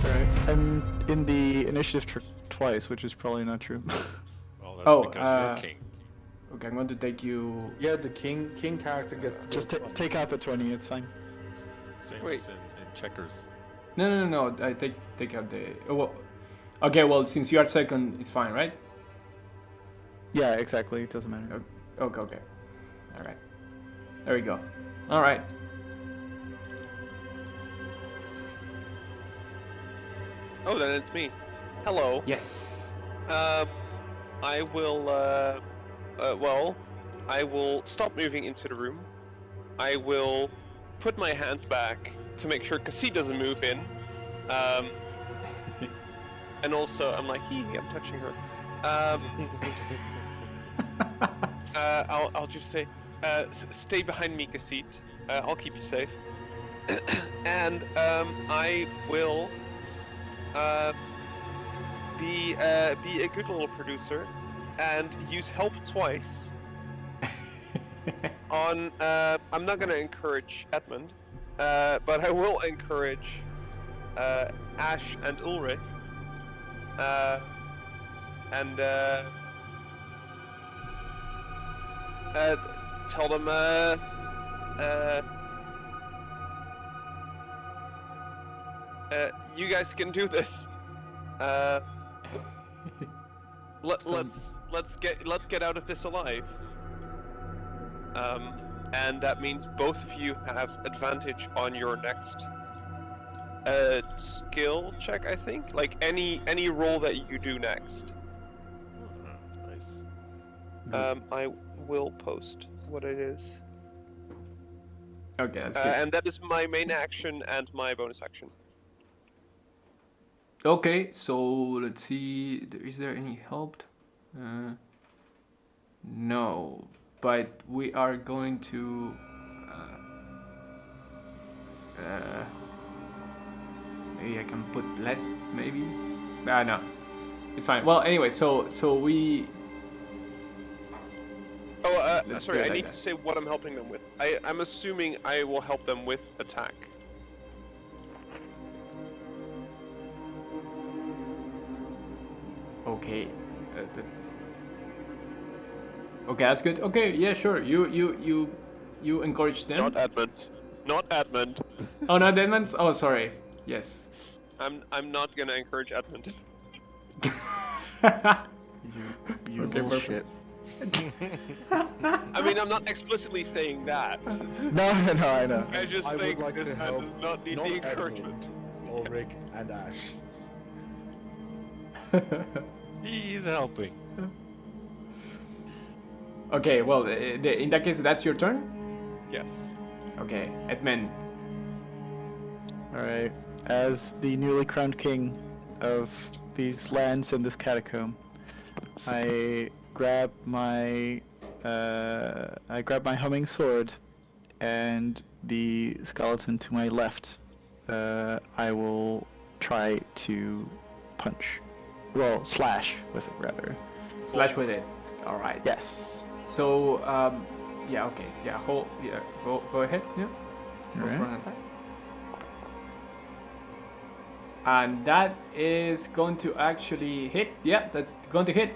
Alright. I'm in the initiative twice, which is probably not true. Well, that's Oh, because you're king. Okay, I'm going to take you. Yeah, the king character gets to Just go take out the 20, it's fine. Same Wait. as in checkers. No. I take out the. Oh, well, okay, well, since you are second, it's fine, right? Yeah, exactly. It doesn't matter. Okay. All right. There we go. All right. Oh, then it's me. Hello. Yes. I will. Well, I will stop moving into the room. I will put my hand back to make sure Cassie doesn't move in. And also, I'm like, I'm touching her. I'll just say, stay behind me, Cassie. I'll keep you safe. And I will be a good little producer and use help twice. On I'm not gonna encourage Edmund, but I will encourage Ash and Ulrich, and tell them you guys can do this. Let's get out of this alive. And that means both of you have advantage on your next skill check, I think. Like any roll that you do next. Nice. I will post what it is. Okay, that's good. And that is my main action and my bonus action. Okay, so let's see. Is there any help? No, but we are going to. Maybe I can put less. Maybe. No, it's fine. Well, anyway, so we. Oh, Let's sorry, do it I like need that. to say what I'm helping them with. I'm assuming I will help them with attack. Okay. Okay, that's good. Okay, yeah, sure. You encourage them. Not Edmund. Not Edmund. Oh no, Edmund. Oh, sorry. Yes. I'm not gonna encourage Edmund. You Okay, little perfect. shit. I mean, I'm not explicitly saying that. No, I know. I just I think would like this to man help does not need the Edmund, encouragement. Ulrich and Ash. He's helping. Okay, well, in that case, that's your turn. Yes. Okay, Edmund. Alright. As the newly crowned king of these lands and this catacomb, I grab my humming sword and the skeleton to my left. I will try to punch. Well, slash with it rather. Slash with it. All right. Yes. So, yeah, okay, yeah, go ahead, yeah. Go Alright. for an attack. And that is going to actually hit. Yeah, that's going to hit.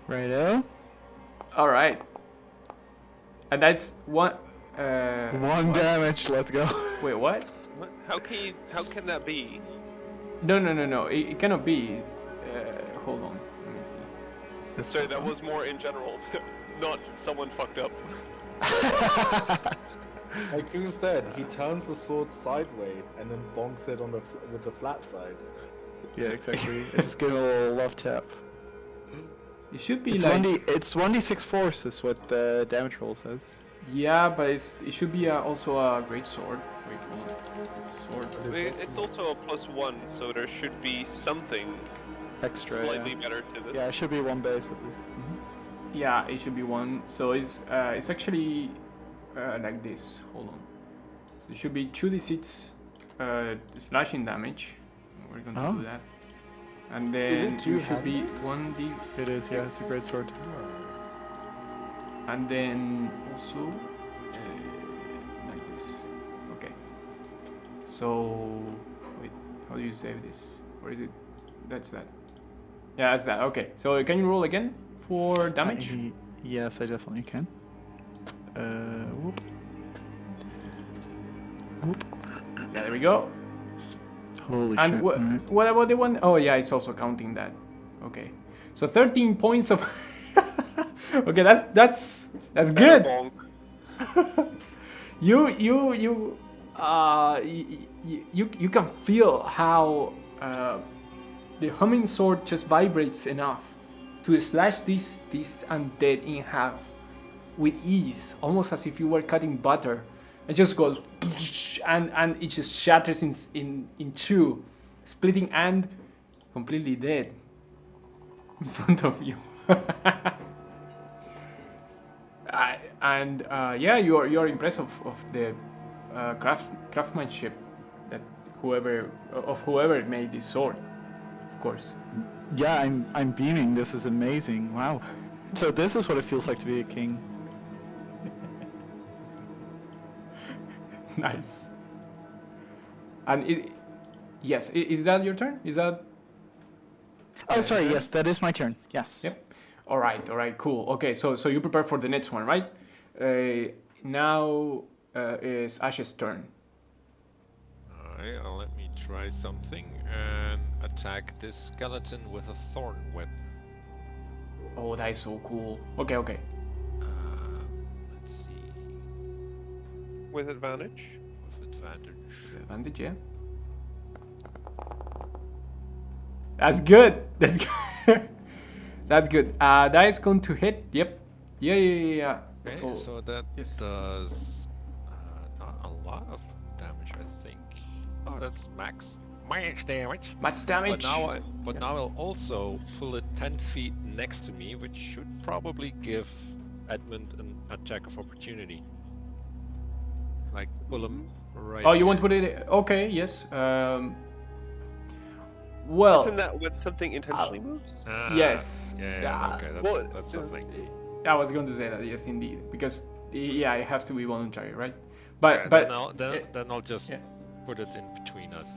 Righto. All right. And that's one. One what? damage. Let's go. Wait, what? What? How can that be? No. It cannot be. Hold on. Let me see. Sorry, that was more in general, not someone fucked up. Like you said, he turns the sword sideways and then bonks it on with the flat side. Yeah, exactly. I just give him a little love tap. It should be It's like. it's 1d6 force is what the damage roll says. Yeah, but it should be also a great sword. Wait, hold on. Sword. It's also a +1, so there should be something Extra. slightly Yeah. better to this. Yeah, it should be one base at least. Yeah, it should be 1. So it's actually like this. Hold on. So it should be 2d6 slashing damage. We're going to do that. And then it should be 1d. It is, yeah, it's a great sword. And then also like this. Okay. So wait, how do you save this? Or is it? That's that. Yeah, that's that. Okay. So can you roll again for damage? Yes, I definitely can. Whoop. Whoop. Yeah, there we go. Holy And shit. what about the one? Oh yeah, it's also counting that. Okay. So 13 points of. Okay, that's good. You can feel how the humming sword just vibrates enough to slash this undead in half with ease, almost as if you were cutting butter. It just goes and it just shatters in two, splitting and completely dead in front of you. Yeah, you're impressed of the craftsmanship that whoever made this sword, of course. Yeah, I'm beaming. This is amazing. Wow. So this is what it feels like to be a king. Nice. And yes, is that your turn? Is that? Oh, sorry. Yes, that is my turn. Yes. Yep. All right, cool. Okay, so you prepare for the next one, right? Now is Ash's turn. Alright, let me try something and attack this skeleton with a thorn whip. Oh, that is so cool. Okay. Let's see. With advantage? With advantage. Advantage, yeah. That's good. That's good. That's good. That is going to hit. Yep. Yeah. Okay, so that does not a lot of damage, I think. Oh, that's max damage. Max damage. But now I'll also pull it 10 feet next to me, which should probably give Edmund an attack of opportunity. Like pull him right. Oh, you want to put it? Okay, yes. Well, isn't that when something intentionally moves? Yes. Yeah. Okay, that's something. I was going to say that, yes, indeed, because it has to be voluntary, right? But yeah, then I'll just put it in between us.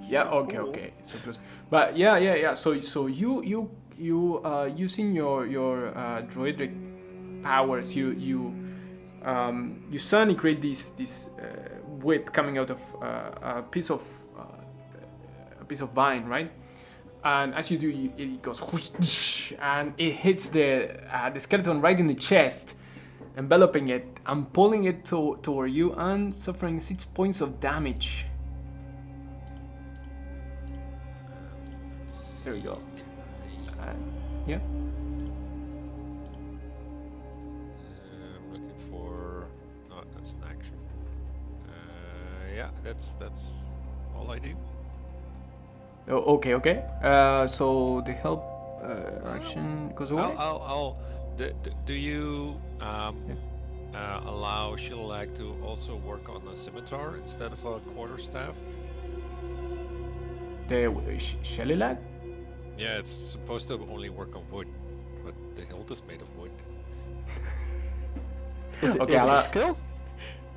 Yeah. Okay. Cool. Okay. So close. But yeah. So you using your druidic powers, you suddenly create this whip coming out of a piece of vine, right? And as you do, it goes whoosh, and it hits the skeleton right in the chest, enveloping it and pulling it toward you and suffering 6 points of damage. There we go. Yeah. I'm looking for. No, that's an action. Yeah, that's all I do. Oh, okay. So the help action goes away. Do you allow Shillalag to also work on a scimitar instead of a quarterstaff? The Shillalag? Yeah, it's supposed to only work on wood, but the hilt is made of wood. Is it, Okay, is it a skill?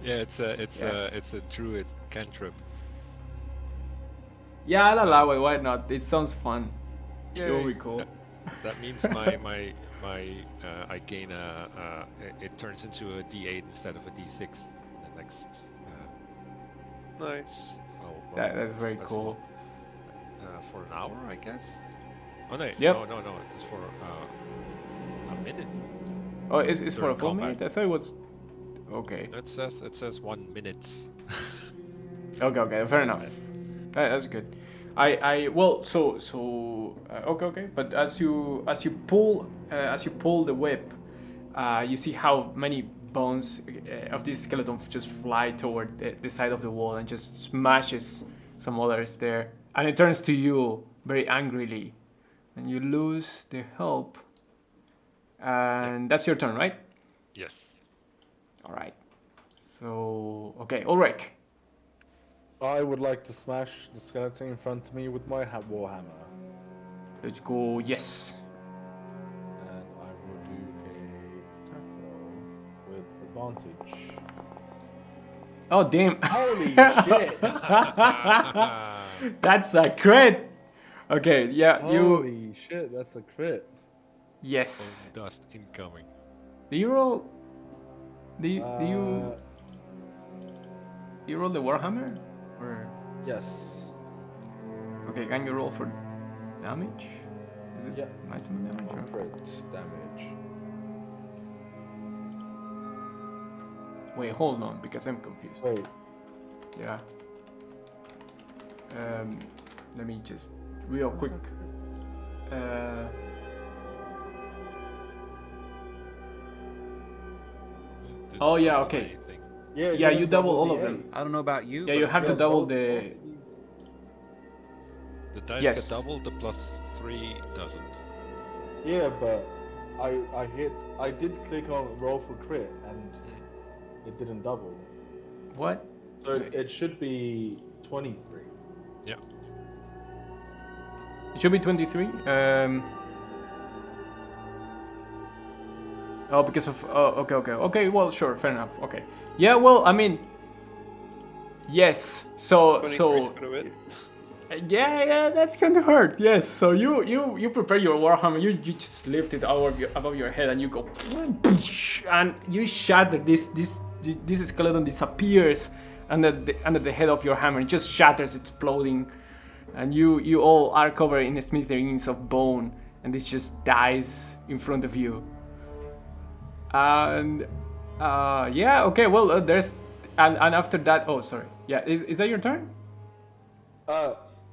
Yeah, it's a druid cantrip. Yeah, I'll allow it. Why not? It sounds fun. Yeah, It will be cool. That means my I gain it turns into a D8 instead of a D6 the next. Nice. That's very cool. For an hour, I guess. Oh no! Yep. No! It's for a minute. Oh, it's for a During full combat. minute? I thought it was. Okay. It says 1 minute. Okay. Fair enough. That's good. Okay. But as you pull the whip, you see how many bones of this skeleton just fly toward the side of the wall and just smashes some others there. And it turns to you very angrily, and you lose the help. And that's your turn, right? Yes. All right. So, okay, Ulrich. I would like to smash the skeleton in front of me with my warhammer. Let's go, yes. And I will do a attack roll with advantage. Oh, damn. Holy shit! That's a crit. Okay, yeah, Holy shit, that's a crit. Yes. Dust incoming. Do you roll? Do you roll the warhammer? Or Yes. okay, can you roll for damage? Is it Yeah. maximum damage? Or? Crit damage. Wait, hold on, because I'm confused. Wait. Yeah. Let me just real quick. Oh yeah, okay. Yeah, you double all of them. I don't know about you. Yeah, but you it have to feels- double the. The dice Yes. get doubled, the +3 doesn't. Yeah, but I did click on roll for crit and it didn't double. What? So it should be 23. Yeah. It should be 23. Oh, because of. Oh, okay. Well, sure, fair enough. Okay. Yeah. Well, I mean. Yes. So. 23 is gonna win. Yeah, that's gonna hurt. Yes. So you prepare your warhammer. You just lift it above your head and you go, and you shatter this skeleton disappears under the head of your hammer. It just shatters, exploding, and you all are covered in smithereens of bone, and this just dies in front of you. And yeah, okay. Well, there's and after that. Oh, sorry. Yeah, is that your turn?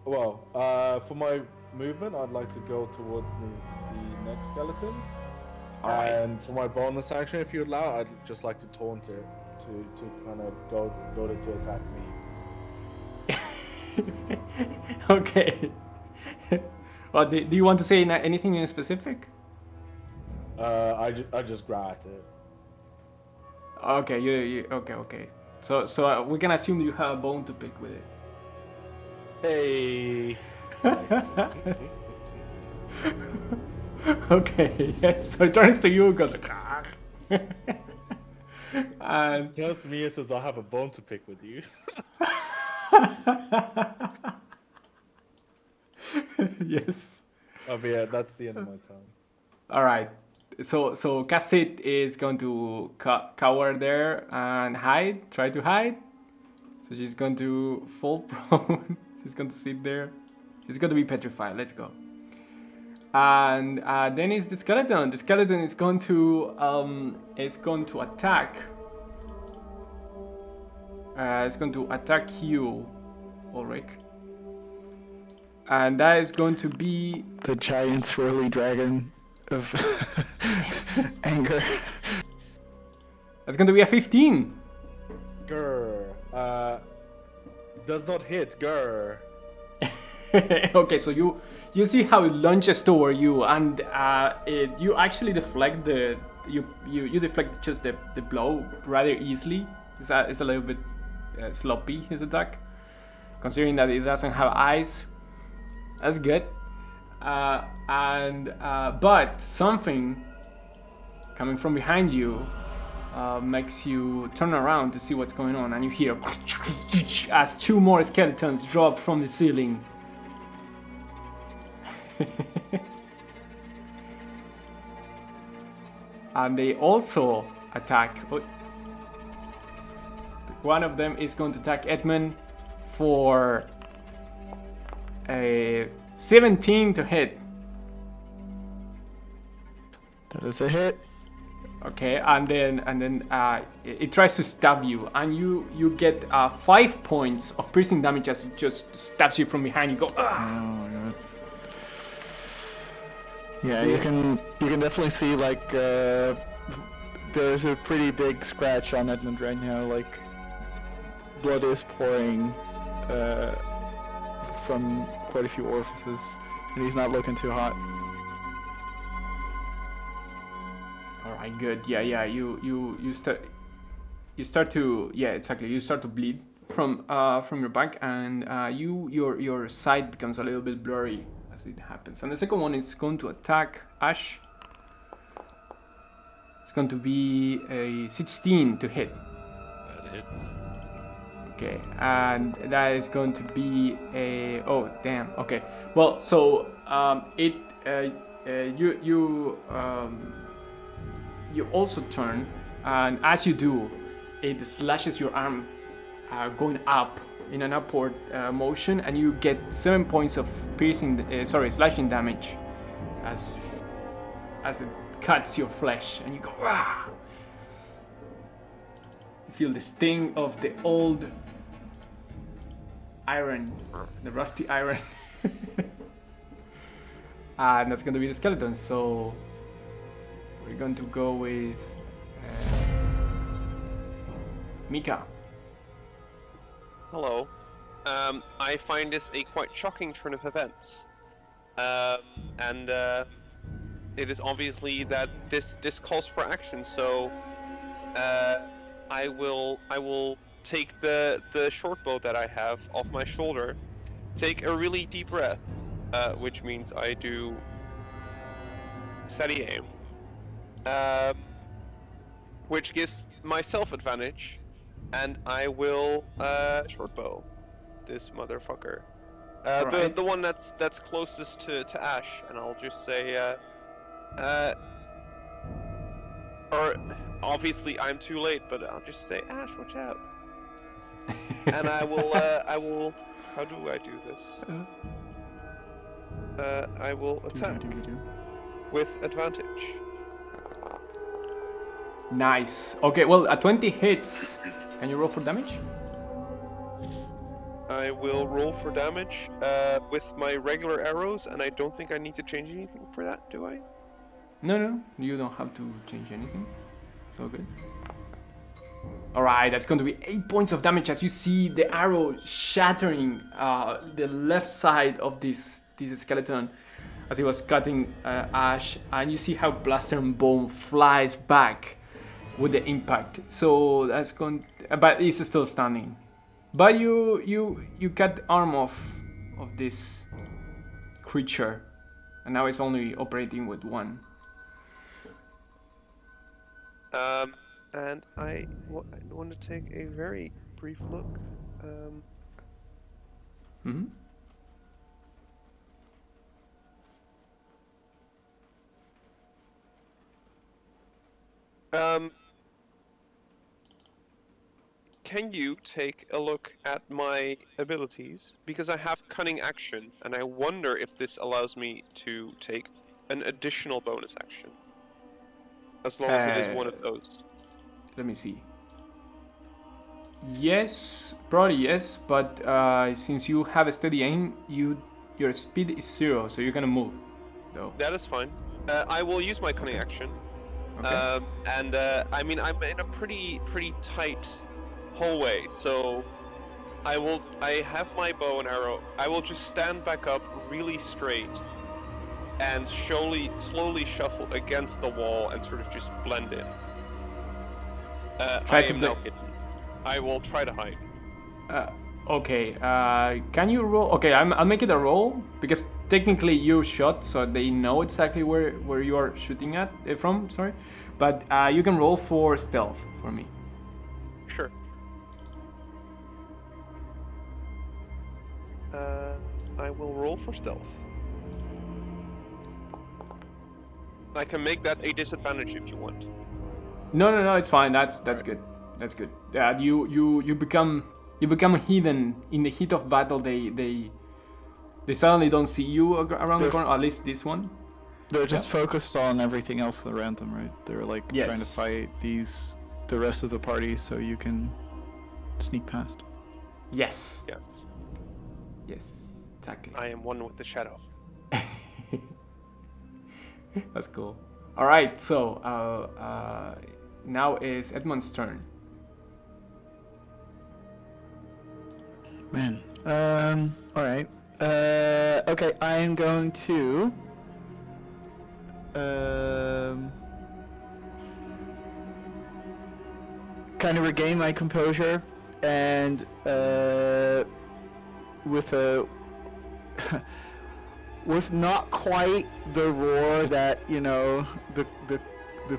Well, for my movement, I'd like to go towards the next skeleton. Alright. And for my bonus action, if you allow, I'd just like to taunt it to kind of go to attack me. Okay. Well, do you want to say anything in specific? I just grab at it. Okay, you okay. So we can assume you have a bone to pick with it. Hey. Nice. Okay, yes. So it turns to you and goes. And Tells to me it says I have a bone to pick with you. yes. Oh, but yeah, that's the end of my turn. All right. So Cassit is going to cower there and hide. Try to hide. So she's going to fall prone. She's going to sit there. She's going to be petrified. Let's go. And then is the skeleton. The skeleton is going to attack. It's going to attack you, Ulrich. And that is going to be The giant swirly dragon of anger. That's going to be a 15. Grr. Does not hit. Grr. Okay, so you see how it lunges toward you, and you actually deflect you deflect just the blow rather easily. It's a little bit sloppy, his attack, considering that it doesn't have eyes. That's good. But something coming from behind you makes you turn around to see what's going on, and you hear as two more skeletons drop from the ceiling. And they also attack. One of them is going to attack Edmund for a 17 to hit. That is a hit. Okay, and then it tries to stab you, and you get 5 points of piercing damage as it just stabs you from behind. You go. "Ah!" Oh my god. Yeah, you can definitely see like there's a pretty big scratch on Edmund right now. Like blood is pouring from quite a few orifices, and he's not looking too hot. right, good. Yeah. You start to exactly. You start to bleed from your back, and your sight becomes a little bit blurry as it happens. And the second one is going to attack Ash. It's going to be a 16 to hit. That hits. Okay, and that is going to be a okay. Well, so you also turn, and as you do, it slashes your arm, going up in an upward motion, and you get 7 points of slashing damage, as it cuts your flesh, and you go. Rah! You feel the sting of the old iron, the rusty iron. And that's going to be the skeleton. So we're going to go with Mika. Hello. I find this a quite shocking turn of events. And it is obviously that this calls for action, so I will take the short bow that I have off my shoulder, take a really deep breath, which means I do steady aim, which gives myself advantage, and I will short bow this motherfucker. Right. The one that's closest to Ash, and I'll just say or obviously I'm too late, but I'll just say, Ash, watch out. And I will how do I do this? I will attack with advantage. Nice. Okay, well, a 20 hits. Can you roll for damage? I will roll for damage with my regular arrows, and I don't think I need to change anything for that, do I? No, you don't have to change anything. So good. Alright, that's going to be 8 points of damage as you see the arrow shattering the left side of this skeleton as he was cutting Ash, and you see how plaster and bone flies back with the impact. So that's going, but it's still standing. But you cut the arm off of this creature, and now it's only operating with one. And I want to take a very brief look. Can you take a look at my abilities? Because I have cunning action, and I wonder if this allows me to take an additional bonus action. As long as it is one of those. Let me see. Yes, probably yes, but since you have a steady aim, your speed is 0, so you're gonna move, though. That is fine. I will use my cunning action. Okay. I mean, I'm in a pretty tight hallway, so I have my bow and arrow. I will just stand back up really straight and slowly shuffle against the wall and sort of just blend in. I am now hidden. I will try to hide. Okay, can you roll? Okay, I'll make it a roll, because technically you shot, so they know exactly where you are shooting at from, sorry. But you can roll for stealth for me. Sure. I will roll for stealth. I can make that a disadvantage if you want. No, it's fine. That's good. That's good. Yeah, you become hidden in the heat of battle. They suddenly don't see you around the corner. At least this one. They're just focused on everything else around them, right? They're like trying to fight the rest of the party, so you can sneak past. Yes. Yes. Yes. Exactly. I am one with the shadow. That's cool. All right. So now is Edmund's turn. Man. All right. Okay, I am going to kind of regain my composure, and with a with not quite the roar that the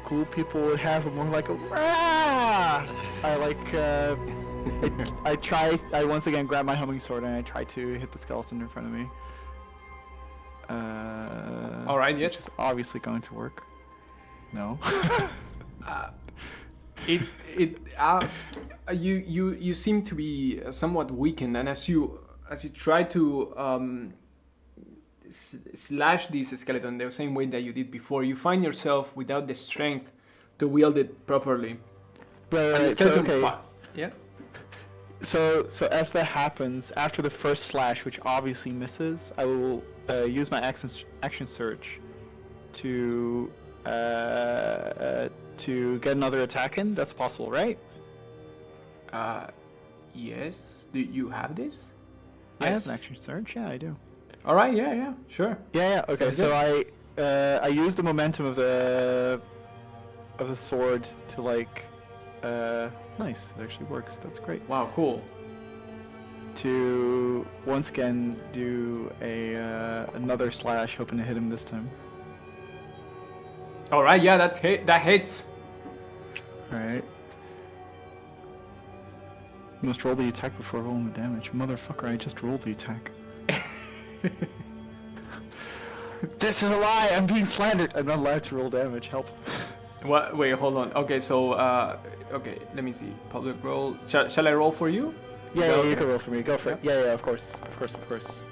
cool people would have, but more like a rah! I once again grab my homing sword and I try to hit the skeleton in front of me. All right. Yes. Which is obviously going to work. No. You seem to be somewhat weakened, and as you try to slash this skeleton the same way that you did before, you find yourself without the strength to wield it properly. Right. So, okay. Yeah. So as that happens, after the first slash, which obviously misses, I will use my action surge to get another attack in. That's possible, right? Yes. Do you have this? I have an action surge. Yeah, I do. All right. Yeah. Sure. Yeah. Okay. So I use the momentum of the sword to like. Nice. It actually works. That's great. Wow. Cool. To once again do another slash, hoping to hit him this time. All right. Yeah. That hits. All right. You must roll the attack before rolling the damage. Motherfucker, I just rolled the attack. This is a lie! I'm being slandered! I'm not allowed to roll damage. Help. What? Wait, hold on. Okay, so, okay, let me see. Public roll. Shall I roll for you? Yeah, you can roll for me. Go for it. Yeah, of course. Of course.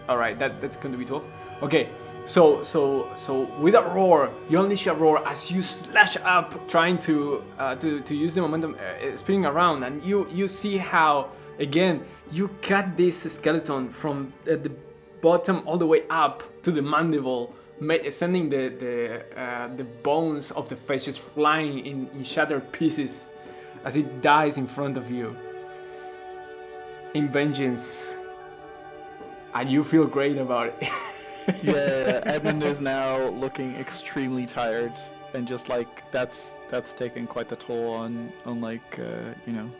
Alright, that's going to be 12. Okay, so with a roar, you unleash a roar as you slash up, trying to use the momentum, spinning around, and you see how, again, you cut this skeleton from the bottom all the way up to the mandible, sending the bones of the face just flying in shattered pieces as it dies in front of you in vengeance, and you feel great about it. Yeah, Edmund is now looking extremely tired, and just like that's taken quite the toll on like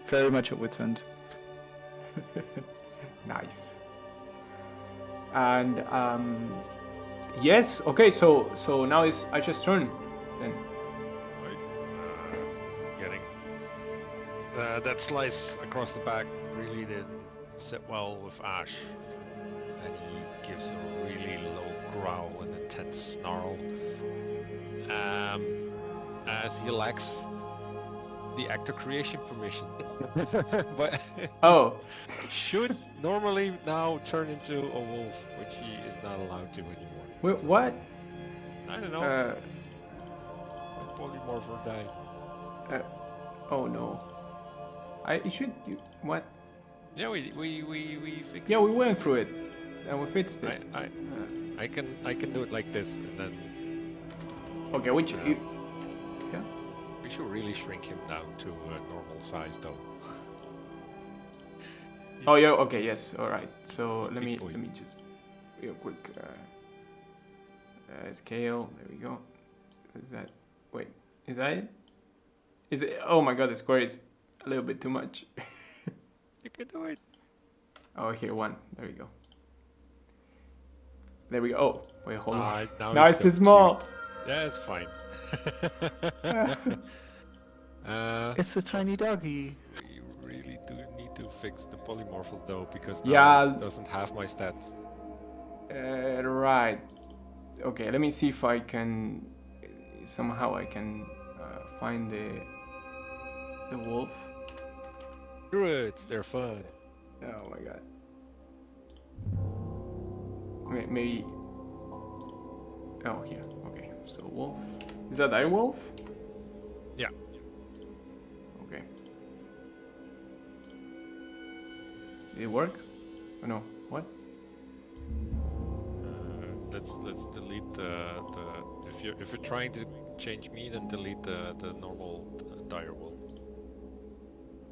very much at wit's end. Nice. And yes, okay, so now it's Aisha's turn then. Right. Getting that slice across the back really did sit well with Ash, and he gives a really low growl and a tense snarl. As he lacks the actor creation permission, but should normally now turn into a wolf, which he is not allowed to anymore. Wait, what? I don't know. Polymorph or die. Oh no. What? Yeah, we fixed. Yeah, we went through it, and we fixed it. I can do it like this, and then. Okay, which yeah. We should really shrink him down to a normal size, though. Oh yeah. Okay. Yes. All right. So let me just real quick scale. There we go. Is that? Wait. Is that it? Is it? Oh my God! The square is a little bit too much. You can do it. Oh, here one. There we go. There we go. Oh, wait, hold on. Now it's too small. Cute. Yeah, it's fine. It's a tiny doggy. We really do need to fix the polymorph though, because now it doesn't have my stats. Right. Okay, let me see if I can somehow find the wolf. Druids, they're fun. Oh my God. Maybe. Oh, here. Okay. So wolf. Is that a wolf? Yeah. Okay. Did it work? Oh no. What? Let's delete the if you're trying to change me, then delete the normal dire wolf.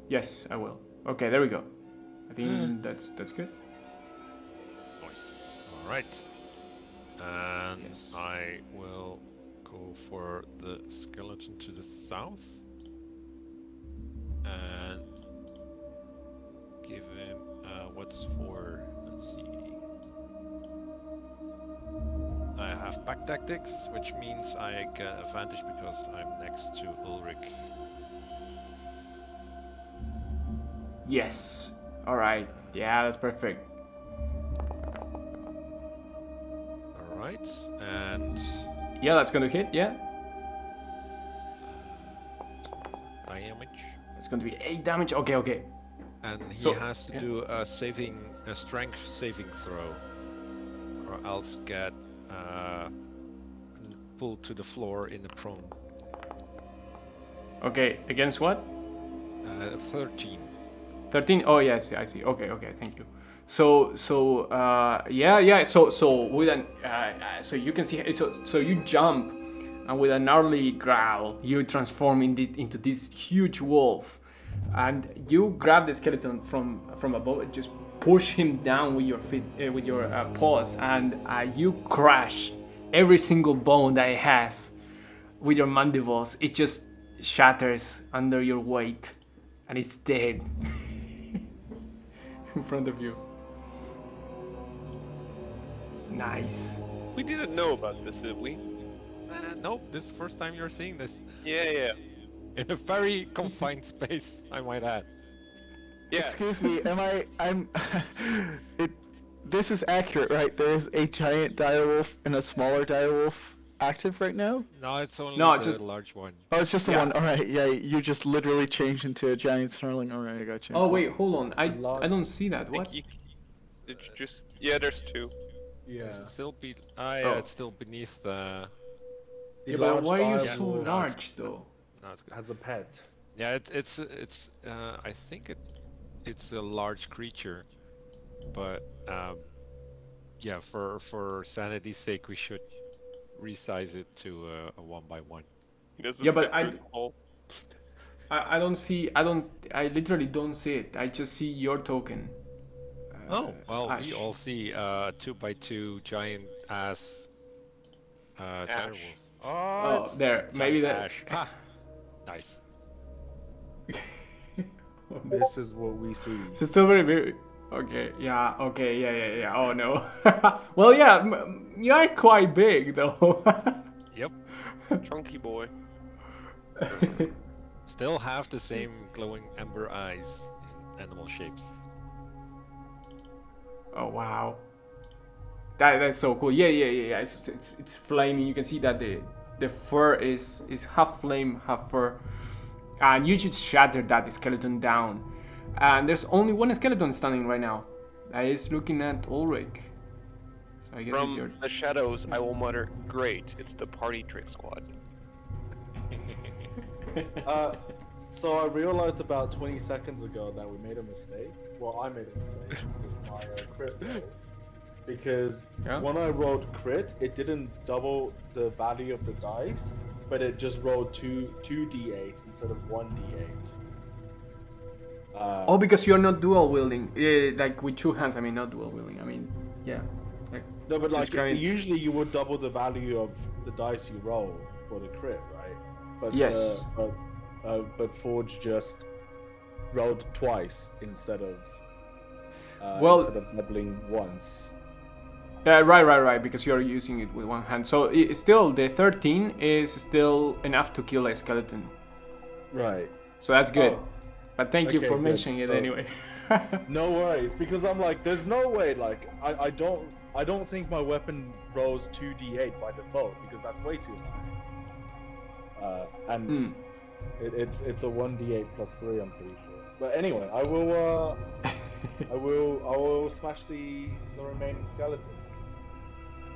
Yes, I will. Okay, there we go. I think that's good. Nice. All right. And yes. I will go for the skeleton to the south. and give him what's for. Let's see. I have pack tactics, which means I get advantage because I'm next to Ulrich. Yes. All right. Yeah, that's perfect. All right, and Yeah, that's gonna hit. Yeah, damage. it's gonna be 8 damage. Okay, okay. And he So, has to yeah. do a strength saving throw, or else get pulled to the floor in the prone. Okay, against what? 13. 13. Oh yes, I see. Okay, okay. Thank you. So yeah. So with an so you can see so you jump, and with a gnarly growl, you transform into this huge wolf, and you grab the skeleton from above and just push him down with your feet, with your paws, and you crush every single bone that it has with your mandibles. It just shatters under your weight, and it's dead in front of you. Nice. We didn't know about this, did we? Nope, this is the first time you're seeing this. Yeah. In a very confined space, I might add. Yeah. Excuse me, I'm this is accurate, right? There is a giant direwolf and a smaller direwolf active right now? No, it's only No, the just- large one. Oh, it's just the Yeah. one. Alright, yeah, you just literally changed into a giant snarling. Alright, I got you. Oh wait, hold on. I Large- don't see that. What? Did you just? Yeah, there's two. Yeah. Is it still yeah, Oh. it's still beneath the... The Yeah, but large why are you dire so wolf large though? No, it's good. Has a pet. Yeah, it's I think it's a large creature, but yeah, for sanity's sake, we should resize it to a 1x1. He doesn't Yeah, but fit through the hole. I don't see. I literally don't see it. I just see your token. Oh, well, Ash. we all see 2x2 giant ass dire wolf. Oh, it's there. giant Maybe that. ash. Ha! Nice. This is what we see. It's still very big. Okay. Yeah. Okay. Yeah. Oh no. Well, yeah. You are quite big though. Yep. Chunky boy. Still have the same glowing ember eyes in animal shapes. Oh wow. That's so cool. Yeah. It's flaming. You can see that the fur is half flame, half fur, and you just shatter that skeleton down. And there's only one skeleton standing right now. That is looking at Ulrich. So I guess it's your... From the shadows, I will mutter, "Great, it's the party trick squad." So I realized about 20 seconds ago that we made a mistake. Well, I made a mistake with my crit roll. Because Yeah? when I rolled crit, it didn't double the value of the dice, but it just rolled 2d8 instead of 1d8. Oh, because you're not dual wielding. Like with two hands, I mean, not dual wielding. I mean, yeah. Like, No, but just like grind- usually you would double the value of the dice you roll for the crit, right? But Yes. But Forge just rolled twice instead of doubling once. Right. Because you're using it with one hand. So still, the 13 is still enough to kill a skeleton. Right. So that's good. Oh. But thank you Okay, for good. mentioning it So- anyway. No worries, because I'm like, there's no way. Like, I don't think my weapon rolls 2d8 by default because that's way too high. And it's a 1d8 plus 3, I'm pretty sure. But anyway, I will smash the remaining skeleton.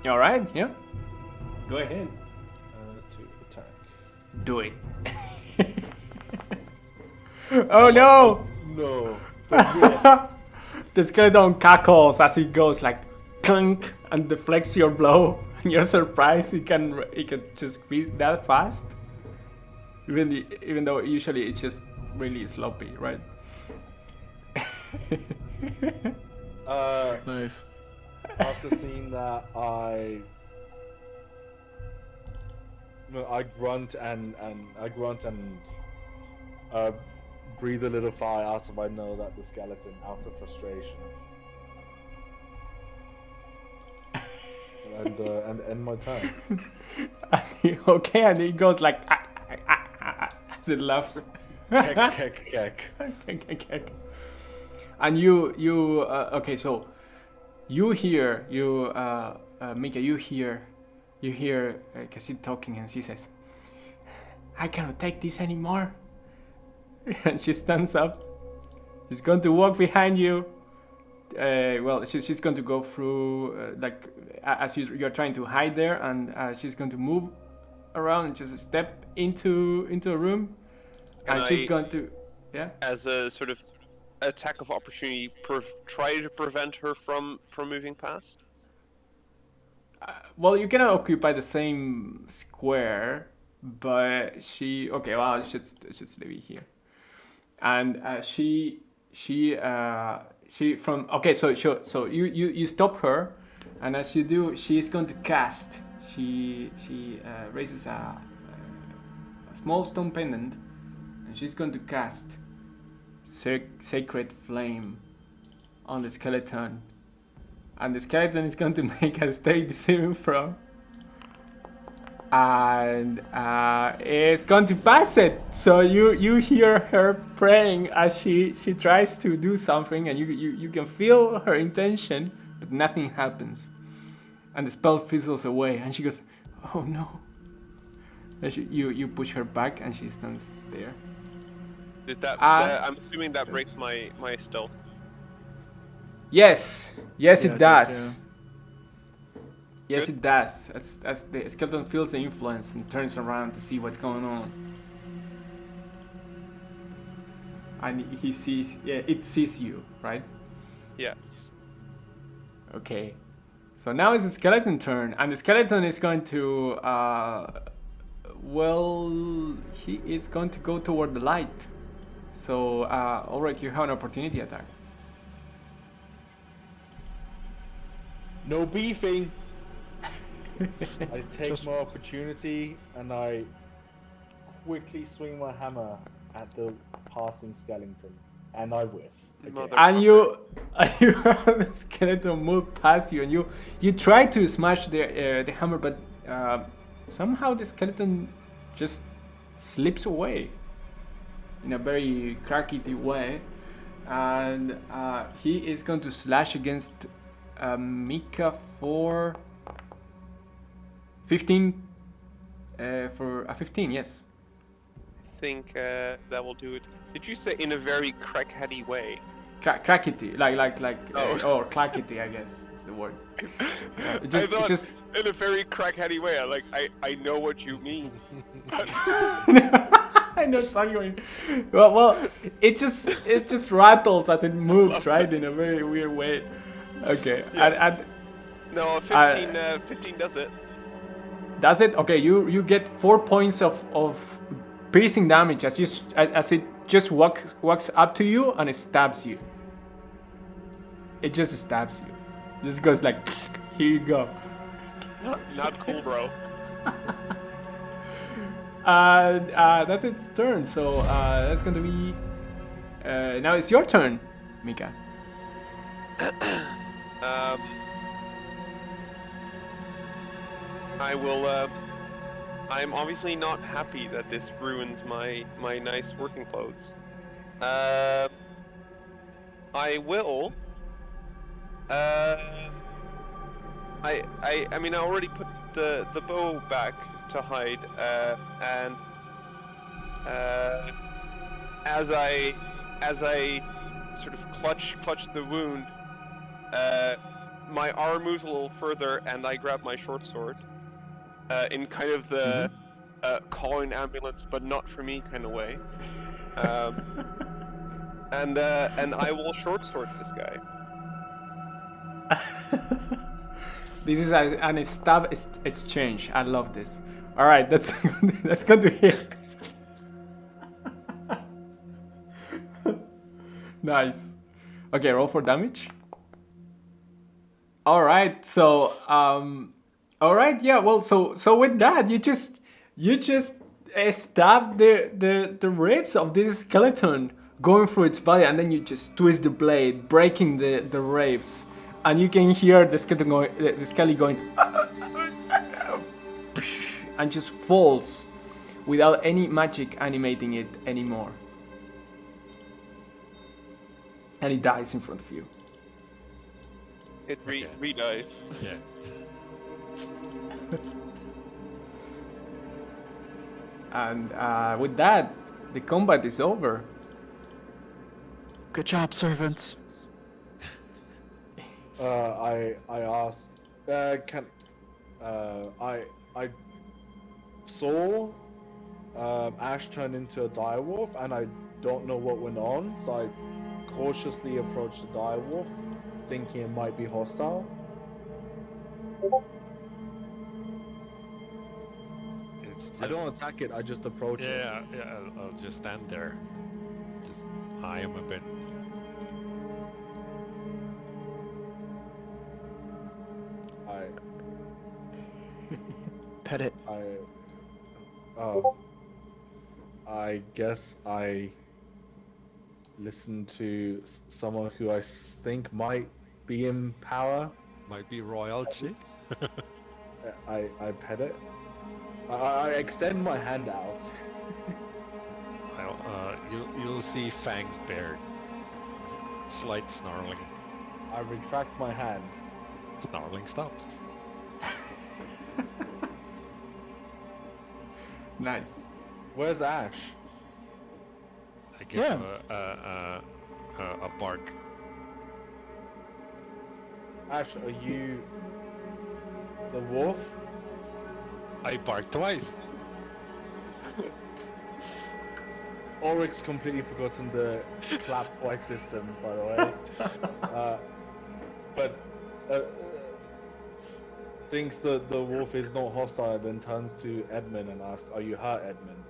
All right. Yeah. Go ahead. To attack. Do it. Oh no! No. The skeleton cackles as it goes like clunk and deflects your blow, and you're surprised it can just be that fast. Even though usually it's just really sloppy, right? Nice. After seeing that, I grunt and breathe a little fire out of my nose at the skeleton out of frustration. And end my turn. Okay, and it goes like as it laughs. Keck. And you okay, so you hear Mika, you hear Cassie talking, and she says, "I cannot take this anymore." And she stands up. She's going to walk behind you. Well, she's going to go through like as you're trying to hide there, and she's going to move around and just step into a room, and she's going to as a sort of attack of opportunity, try to prevent her from moving past. Well, you cannot occupy the same square, but she well, it's just leave it here, and she from so you stop her, and as you do, she's going to cast. She raises a small stone pendant, and she's going to cast Sacred Flame on the skeleton, and the skeleton is going to make a state saving throw, and it's going to pass it. So you hear her praying as she tries to do something, and you can feel her intention, but nothing happens, and the spell fizzles away, and she goes, "Oh no!" And you push her back, and she stands there. Did I'm assuming that breaks my stealth. Yes, it does. Yes, Good. it does. As the skeleton feels the influence and turns around to see what's going on, and he sees, it sees you, right? Yes. Okay. So now it's the skeleton turn, and the skeleton is going to, well, he is going to go toward the light. So, alright, you have an opportunity attack. No beefing. I take my opportunity and I quickly swing my hammer at the passing skeleton, and I whiff. Again. And you have the skeleton move past you, and you try to smash the hammer, but somehow the skeleton just slips away in a very crackety way, and he is going to slash against Mika for 15. For a 15, yes. I think that will do it. Did you say in a very crackheady way? Crackety, like Oh. or clackety, I guess is the word. I thought just in a very crackheady way. I know what you mean. I know exactly. Well, it just rattles as it moves, right, in a very weird way. Okay, Yes. and No, 15 does it. does it? Okay, you get 4 points of piercing damage as it just walks up to you and it stabs you. It just stabs you. Just goes like, here you go. Not cool, bro. That's its turn. So that's going to be. Now it's your turn, Mika. I will. I'm obviously not happy that this ruins my nice working clothes. I will. I mean, I already put the bow back to hide, and as I sort of clutch the wound, my arm moves a little further, and I grab my short sword, in kind of the call an ambulance, but not for me kind of way, and I will short sword this guy. This is an stab exchange. I love this. All right, that's going to hit. Nice. Okay, roll for damage. All right, so all right, yeah. Well, so with that, you just stab the ribs of this skeleton, going through its body, and then you just twist the blade, breaking the ribs, and you can hear the skeleton going, the skelly going, and just falls without any magic animating it anymore. And it dies in front of you. It re-dies. Yeah. And with that, the combat is over. Good job, servants. I asked, I saw Ash turn into a direwolf, and I don't know what went on, so I cautiously approached the direwolf, thinking it might be hostile. It's just... I don't attack it, I just approach it. Yeah, I'll just stand there. Just eye him a bit. Pet it. I guess I listened to someone who I think might be in power. Might be royalty. I pet it. I extend my hand out. You'll see fangs bared. Slight snarling. I retract my hand. Snarling stops. Nice. Where's Ash? I give him a bark. Ash, are you the wolf? I bark twice. Ulrich's completely forgotten the clap twice system, by the way. But thinks that the wolf is not hostile, then turns to Edmund and asks, "Are you hurt, Edmund?"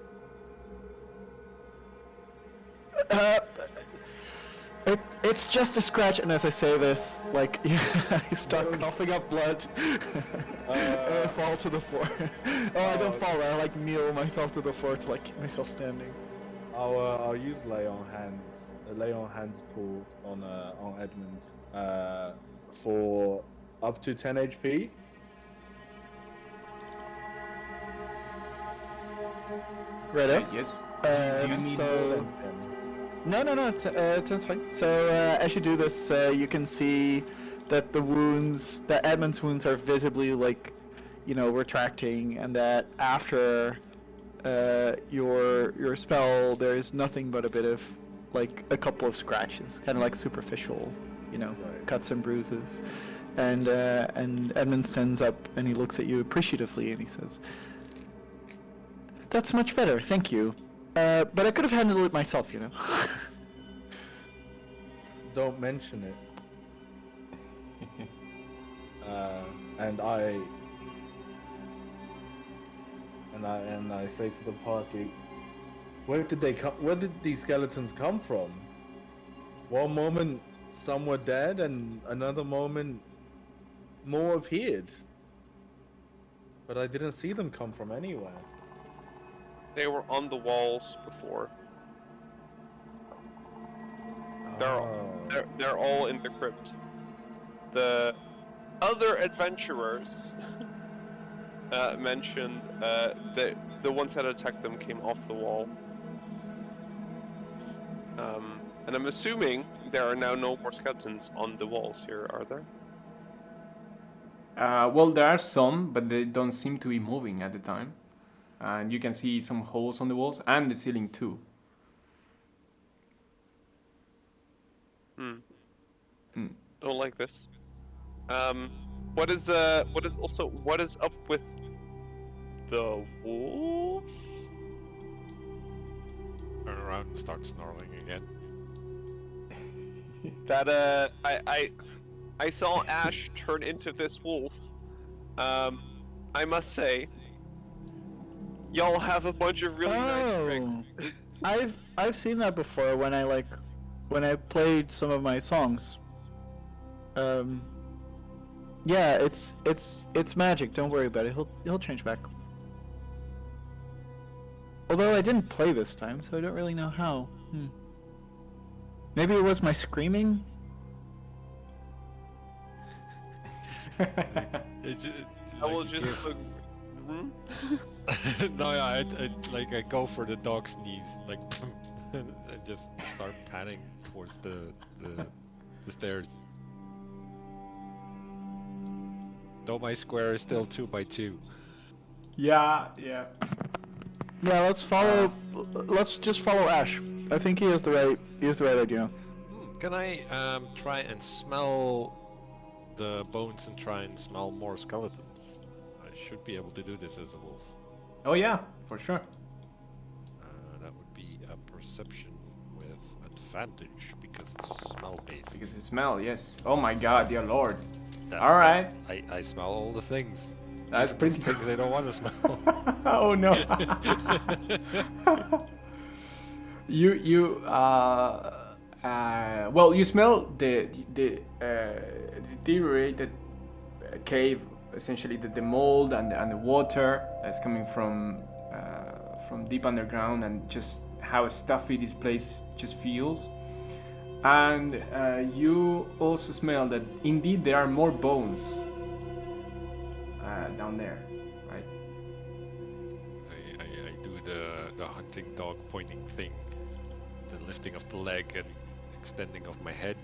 It's just a scratch, and as I say this, like, I start coughing up blood, and I fall to the floor. I don't fall, I like kneel myself to the floor to like keep myself standing. I'll use lay on hands pull on Edmund for up to 10 HP. Right up? Yes. You need more So... than 10. No, 10's fine. So as you do this, you can see that the wounds, that Edmund's wounds are visibly like, retracting, and that after your spell, there's nothing but a bit of, like, a couple of scratches, kind of like superficial, Right. cuts and bruises. And Edmund stands up and he looks at you appreciatively and he says, "That's much better, thank you. But I could have handled it myself, Don't mention it. And I say to the party, where did these skeletons come from? One moment some were dead, and another moment more appeared. But I didn't see them come from anywhere. They were on the walls before. They're all in the crypt. The other adventurers mentioned that the ones that attacked them came off the wall. And I'm assuming there are now no more skeletons on the walls here, are there? Well, there are some, but they don't seem to be moving at the time. And you can see some holes on the walls and the ceiling too. Don't like this. What is up with the wolf? Turn around and start snarling again. That I saw Ash turn into this wolf. I must say, y'all have a bunch of really nice tricks. I've seen that before when I played some of my songs. Yeah, it's magic. Don't worry about it. He'll change back. Although I didn't play this time, so I don't really know how. Maybe it was my screaming. It's I will like just give- look. Hmm? No, yeah, I go for the dog sneeze, like, and just start panning towards the stairs. Though my square is still 2x2. Yeah. Yeah, let's follow. Let's just follow Ash. I think he has the right idea. Can I try and smell the bones and try and smell more skeletons? I should be able to do this as a wolf. Oh yeah, for sure. That would be a perception with advantage because it's smell based. Because it smell, yes. Oh my god, dear lord. That- Alright. I smell all the things. That's Even pretty the things I don't want to smell. Oh no. Well, you smell the deteriorated cave, essentially the mold and the water that's coming from deep underground, and just how stuffy this place just feels. And you also smell that indeed there are more bones down there, right? I do the hunting dog pointing thing, the lifting of the leg and extending of my head,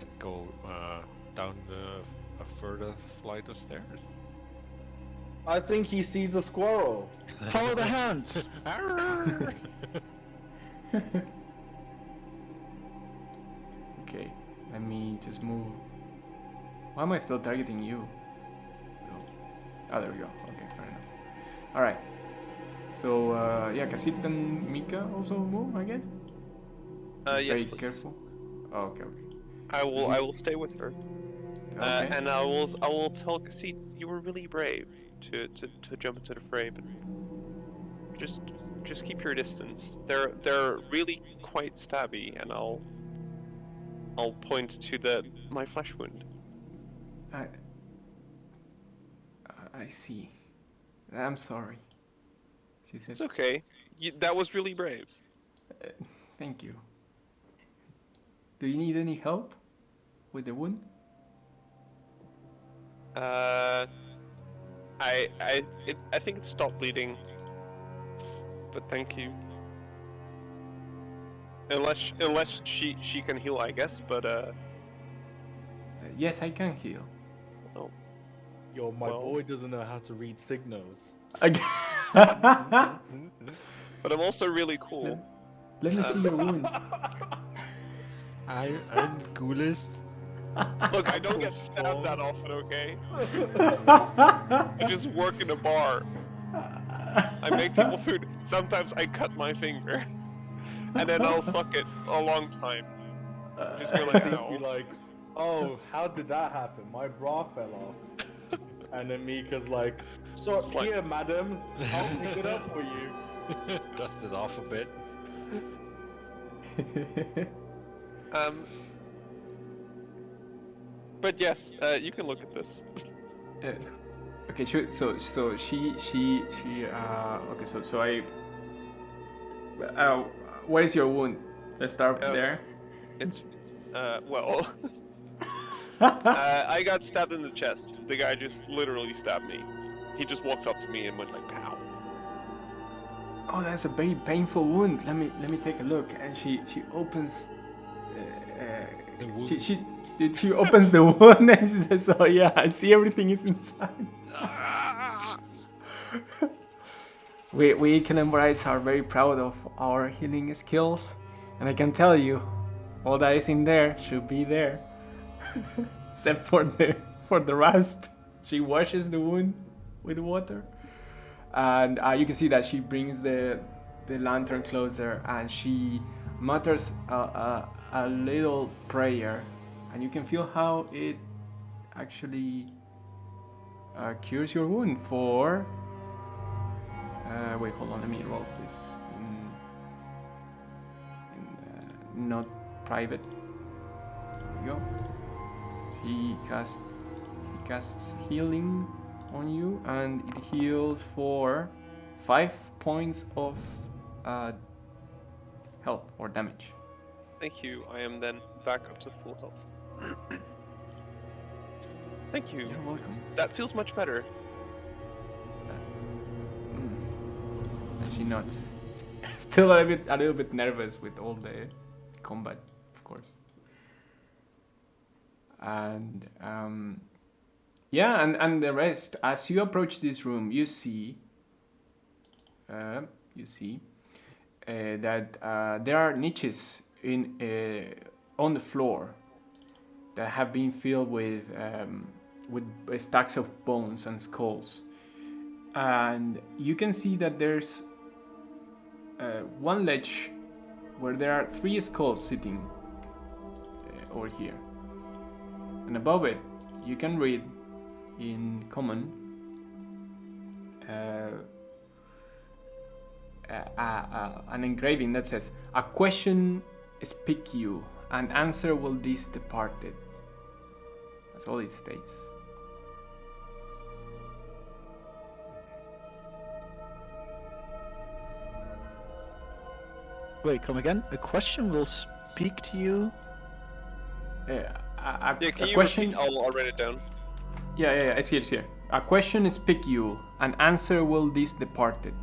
and go down a further flight of stairs. I think he sees a squirrel. Follow the hands. Okay, let me just move. Why am I still targeting you? Oh, there we go. Okay, fair enough. Alright. So, yeah, Casit and Mika also move, I guess? Yes, Very please. careful. Oh, okay. I will stay with her. Okay. And I will tell Cassie you were really brave to jump into the fray, but just keep your distance. They're really quite stabby, and I'll point to my flesh wound. I see. I'm sorry. She said. It's okay. That was really brave. Thank you. Do you need any help with the wound? I think it stopped bleeding, but thank you. Unless she can heal, I guess. But Yes, I can heal. oh, Yo, my Well- boy doesn't know how to read signals. but I'm also really cool. Let me see your wound. I'm the coolest. Look, I don't get stabbed that often, okay? I just work in a bar. I make people food. Sometimes I cut my finger, and then I'll suck it a long time. Just go like, He'd be ow. like, oh, how did that happen? My bra fell off. And then Mika's like, so It's like- here, madam, I'll pick it up for you. Dust it off a bit. But yes, you can look at this. Okay, so she okay, so I where is your wound? Let's start there. It's, well, I got stabbed in the chest. The guy just literally stabbed me. He just walked up to me and went like, pow. Oh, that's a very painful wound. Let me take a look. And she opens. The wound. She opens the wound and she says, "Oh yeah, I see everything is inside." We Kenemberites are very proud of our healing skills, and I can tell you, all that is in there should be there, except for the rust. She washes the wound with water, and you can see that she brings the lantern closer, and she mutters a little prayer, and you can feel how it actually cures your wound for. Wait, hold on. Let me roll this in not private. There we go. He casts healing on you, and it heals for 5 points of health or damage. Thank you. I am then back up to full health. Thank you. You're welcome. That feels much better. And she nods. Still a little bit nervous with all the combat, of course. And yeah, and the rest. As you approach this room, you see that there are niches on the floor that have been filled with stacks of bones and skulls, and you can see that there's one ledge where there are 3 skulls sitting over here, and above it you can read in common an engraving that says, "A question speak you, and answer will this departed." That's all it states. Wait, come again? A question will speak to you? Yeah, A can you question. repeat? I'll write it down. Yeah, I see it here. A question speak you, and answer will this departed.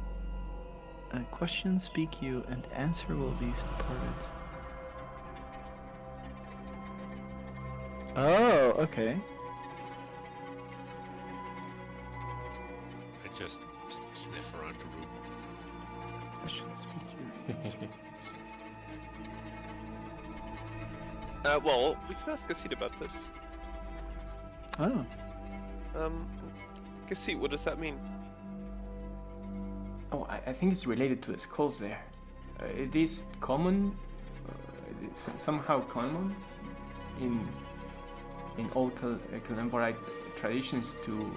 A question speak you, and answer will these departed. Oh, okay. I just sniff around the room. Question speak you. Well, we can ask Cassie about this. Oh. Cassie, what does that mean? Oh, I think it's related to the skulls there. It is common, it's somehow common in old Kalimborite traditions to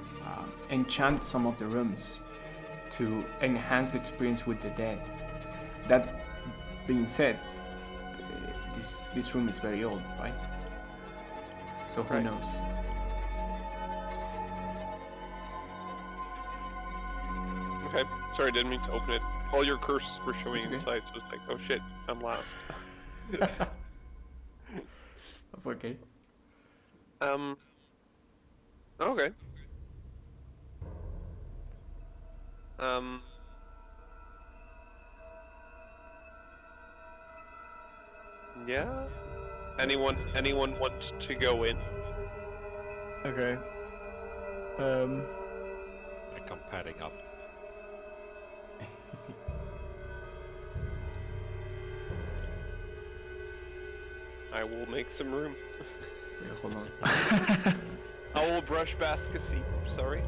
enchant some of the rooms to enhance the experience with the dead. That being said, this room is very old, right? So who knows? Okay, sorry, I didn't mean to open it. All your curses were showing That's okay. inside, so it's like, oh shit, I'm last. That's okay. Okay. Yeah? Anyone want to go in? Okay. I come padding up. I will make some room. Wait, hold on. I will brush past Cassie. Sorry.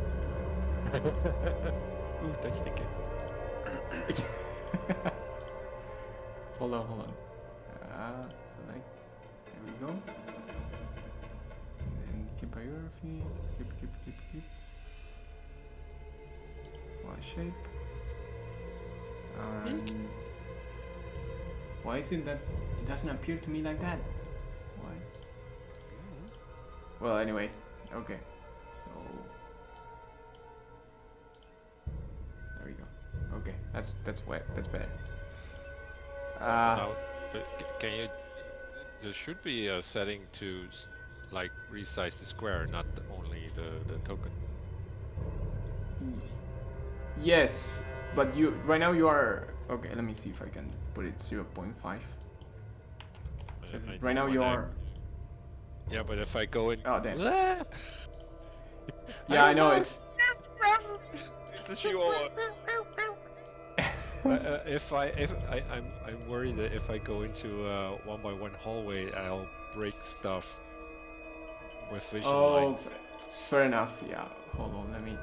Ooh, touch the kid. Hold on. Select. There we go. And keep biography. Keep. What shape? And why is it that it doesn't appear to me like that? Why? Well, anyway. Okay. So there we go. Okay, that's better. Now, but can you? There should be a setting to like resize the square, not only the token. Yes, but right now you are okay. Let me see if I can put it 0.5. Right now you are. Yeah, but if I go in. Oh damn. Ah! Yeah, I know it's. It's a chihuahua. I'm worried that if I go into a 1x1 hallway, I'll break stuff with vision lines. Fair enough. Yeah. Hold on. Let me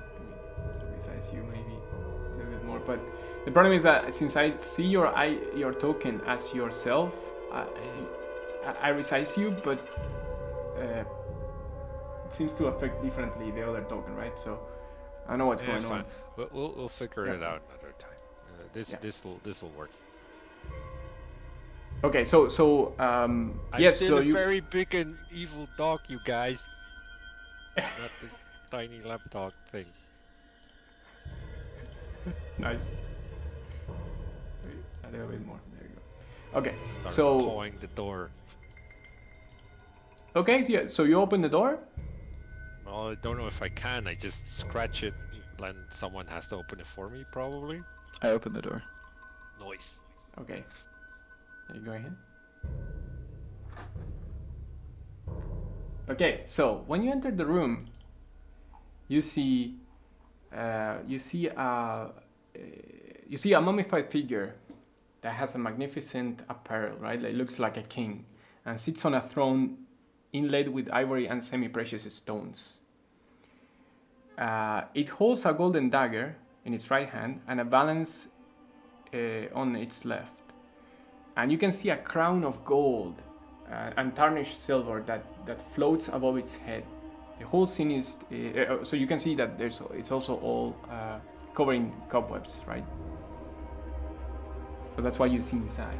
resize you maybe a little bit more. But the problem is that since I see your token as yourself, I resize you, but it seems to affect differently the other token, right? So I know what's going on. We'll figure it out another time. This'll work. Okay, so yes, I'm still so a very big and evil dog, you guys. Not this tiny lapdog thing. Nice. Wait, a little bit more. There you go. Okay, Start so pawing the door. okay, so you open the door. Well, I don't know if I can. I just scratch it, and someone has to open it for me, probably. I open the door. Noise. Okay, there you go ahead. Okay, so when you enter the room, you see a mummified figure that has a magnificent apparel, right? It looks like a king, and sits on a throne inlaid with ivory and semi-precious stones. It holds a golden dagger in its right hand and a balance on its left. And you can see a crown of gold and tarnished silver that floats above its head. The whole scene is so you can see that it's also all covered in cobwebs, right? So that's why you see inside.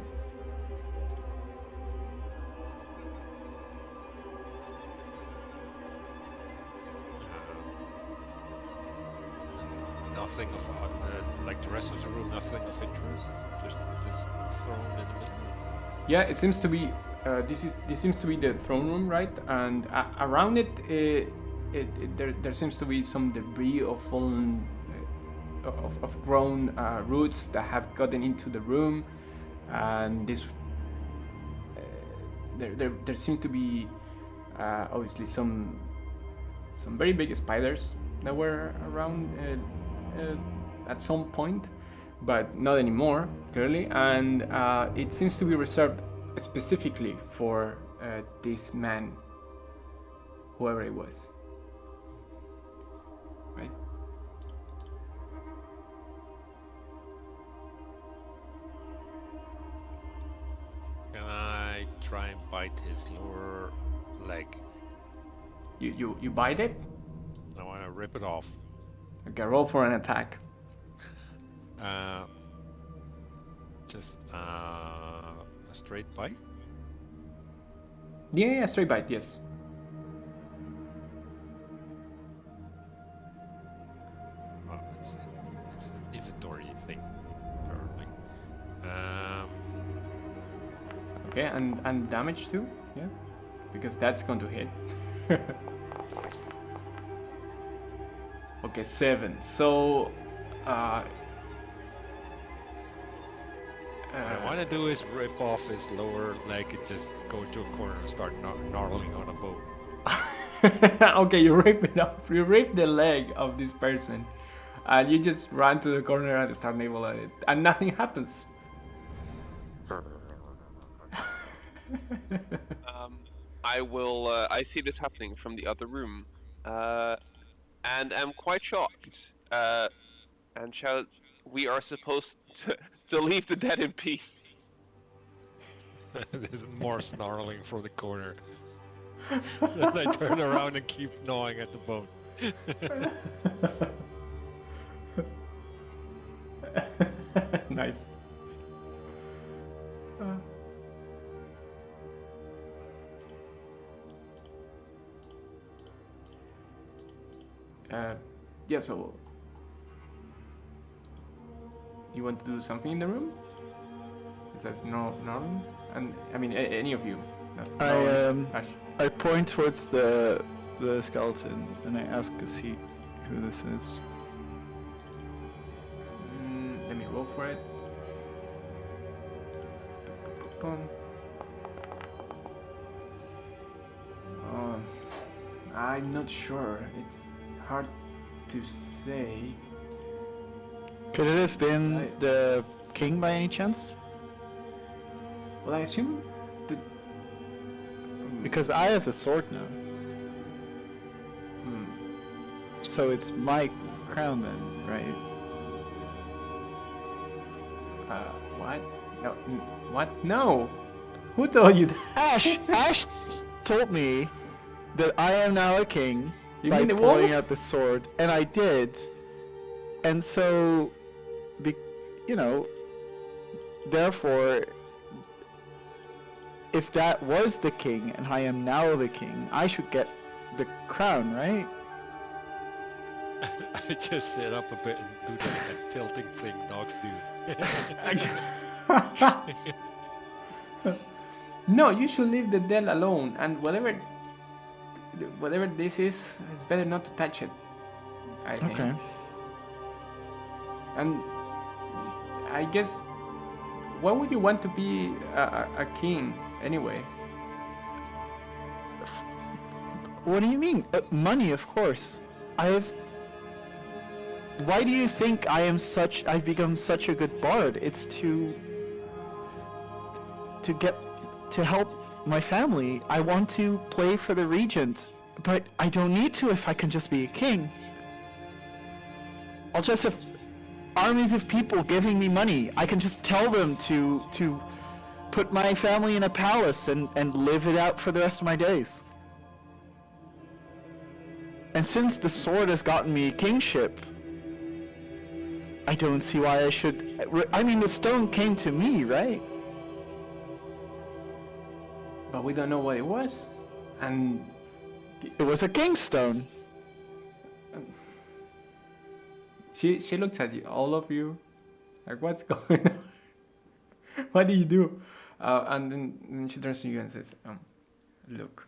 Nothing of like the rest of the room. Nothing of interest. Just this throne in the middle. Yeah, it seems to be. This seems to be the throne room, right? And around it, there seems to be some debris of fallen, of grown roots that have gotten into the room, and this. There seems to be obviously some very big spiders that were around at some point, but not anymore, clearly, and it seems to be reserved specifically for this man, whoever it was, right? Can I try and bite his lower leg? You bite it? I want to rip it off. Okay, roll for an attack. Just a straight bite? Yeah, straight bite, yes. Oh, it's an inventory thing, apparently. Okay, and damage too, yeah, because that's going to hit. Okay, 7. So, what I want to do is rip off his lower leg and just go into a corner and start gnarling on a boat. okay, you rip it off. You rip the leg of this person, and you just run to the corner and start nibbling at it, and nothing happens. I will. I see this happening from the other room, and am quite shocked. And shout, "We are supposed to leave the dead in peace." There's more snarling from the corner. Then I turn around and keep gnawing at the boat. Nice. Yeah, so you want to do something in the room? It says no, and I mean any of you. Ash. I point towards the skeleton and I ask Cassie who this is. Let me roll for it. I'm not sure. It's hard to say. Could it have been the king by any chance? Well, I assume that... Because I have the sword now. So it's my crown then, right? What? No, what? No! Who told you that? Ash told me that I am now a king You by mean the pulling wolf? out the sword, and I did. And so, therefore, if that was the king and I am now the king, I should get the crown, right? I just sit up a bit and do that tilting thing dogs do. No, you should leave the dead alone, and whatever this is, it's better not to touch it. I think. Okay. And I guess, why would you want to be a king anyway? What do you mean? Money, of course. Why do you think I've become such a good bard? It's to help my family. I want to play for the regent, but I don't need to if I can just be a king. I'll just have armies of people giving me money. I can just tell them to put my family in a palace and live it out for the rest of my days. And since the sword has gotten me kingship, I don't see why I should... I mean, the stone came to me, right? But we don't know what it was, and It was a king's stone. she looks at you, all of you, like, what's going on? What do you do? And then she turns to you and says, look.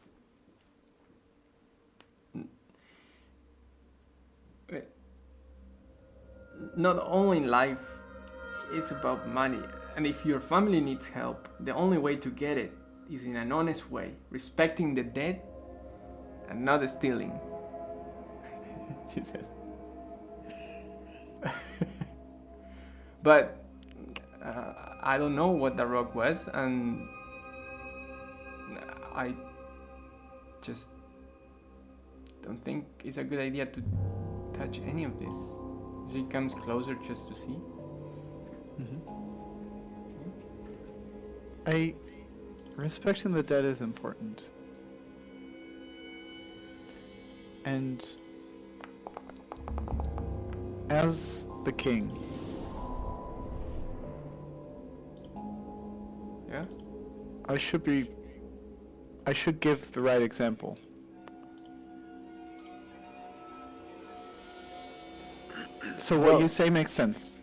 Not only life is about money, and if your family needs help, the only way to get it is in an honest way, respecting the dead and not stealing. She said. But I don't know what the rock was, and I just don't think it's a good idea to touch any of this. She comes closer just to see. Respecting the dead is important. And as the king, Yeah? I should give the right example. So what Well- you say makes sense.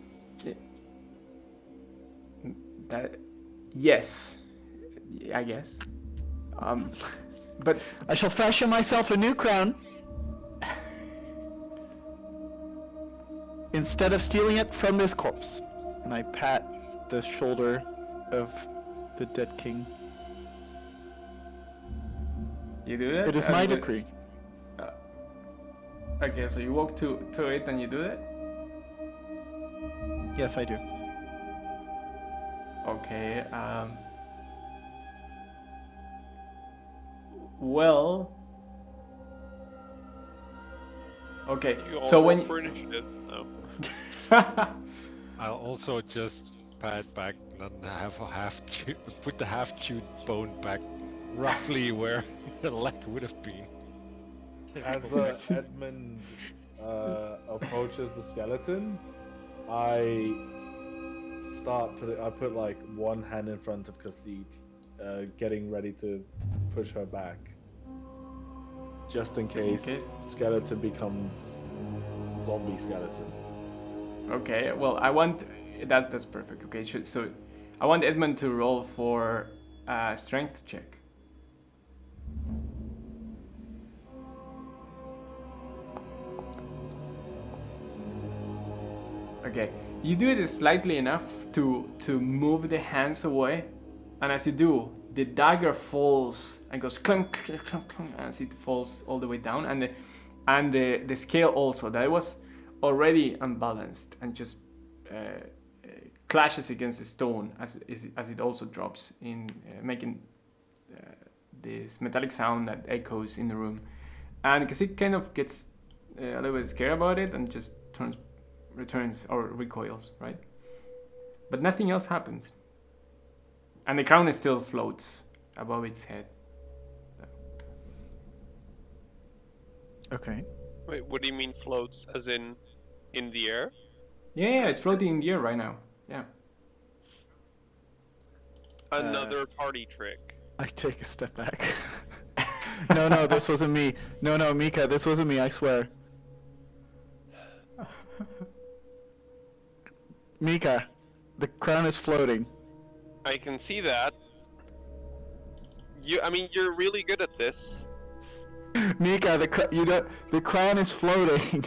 Yes, I guess. But I shall fashion myself a new crown. Instead of stealing it from this corpse. And I pat the shoulder of the dead king. you do that? It is my decree. Okay, so you walk to it and you do that? Yes, I do. Okay, well... Okay, You all so roll when... for initiative. No. I'll also just pat back and put the half-chewed bone back roughly where the leg would have been. As Edmund approaches the skeleton, I put like one hand in front of Cassid, getting ready to push her back, just in case skeleton becomes zombie skeleton. Okay, well, I want... That's perfect. Okay, so I want Edmund to roll for a strength check. Okay, you do it slightly enough to move the hands away, and as you do, the dagger falls and goes clunk, clunk, clunk, clunk, as it falls all the way down, and the scale also, that was already unbalanced and just clashes against the stone as it also drops in, making this metallic sound that echoes in the room. And because it kind of gets a little bit scared about it and just returns or recoils, right? But nothing else happens. And the crown still floats above its head. Okay. Wait, what do you mean floats? As in the air? Yeah, it's floating in the air right now. Yeah. Another party trick. I take a step back. No, this wasn't me. No, Mika, this wasn't me, I swear. Mika, the crown is floating. I can see that. I mean, you're really good at this. Mika, the crown is floating.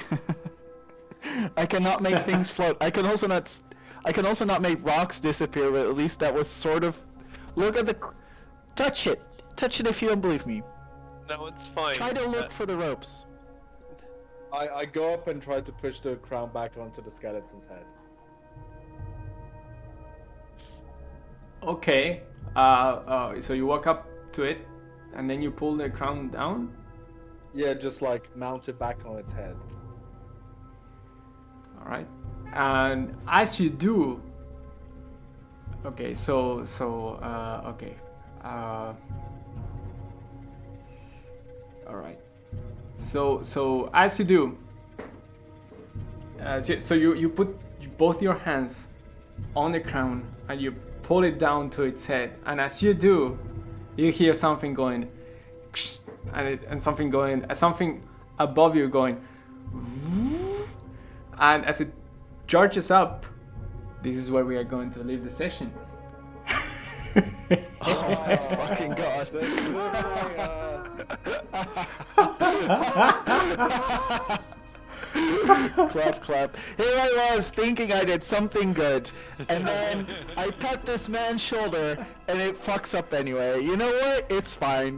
I cannot make things float. I can also not make rocks disappear, but at least that was sort of. Look at the. Touch it. Touch it if you don't believe me. No, it's fine. Try to look for the ropes. I go up and try to push the crown back onto the skeleton's head. Okay. So you walk up to it, and then you pull the crown down. Yeah, just like mount it back on its head. All right. And as you do, okay. Okay. All right. So as you do, so you put both your hands on the crown and you pull it down to its head, and as you do, you hear something going, and something above you going, and as it charges up, this is where we are going to leave the session. Oh my fucking god. Clap. Here I was thinking I did something good, and then I pat this man's shoulder and it fucks up anyway. You know what? It's fine.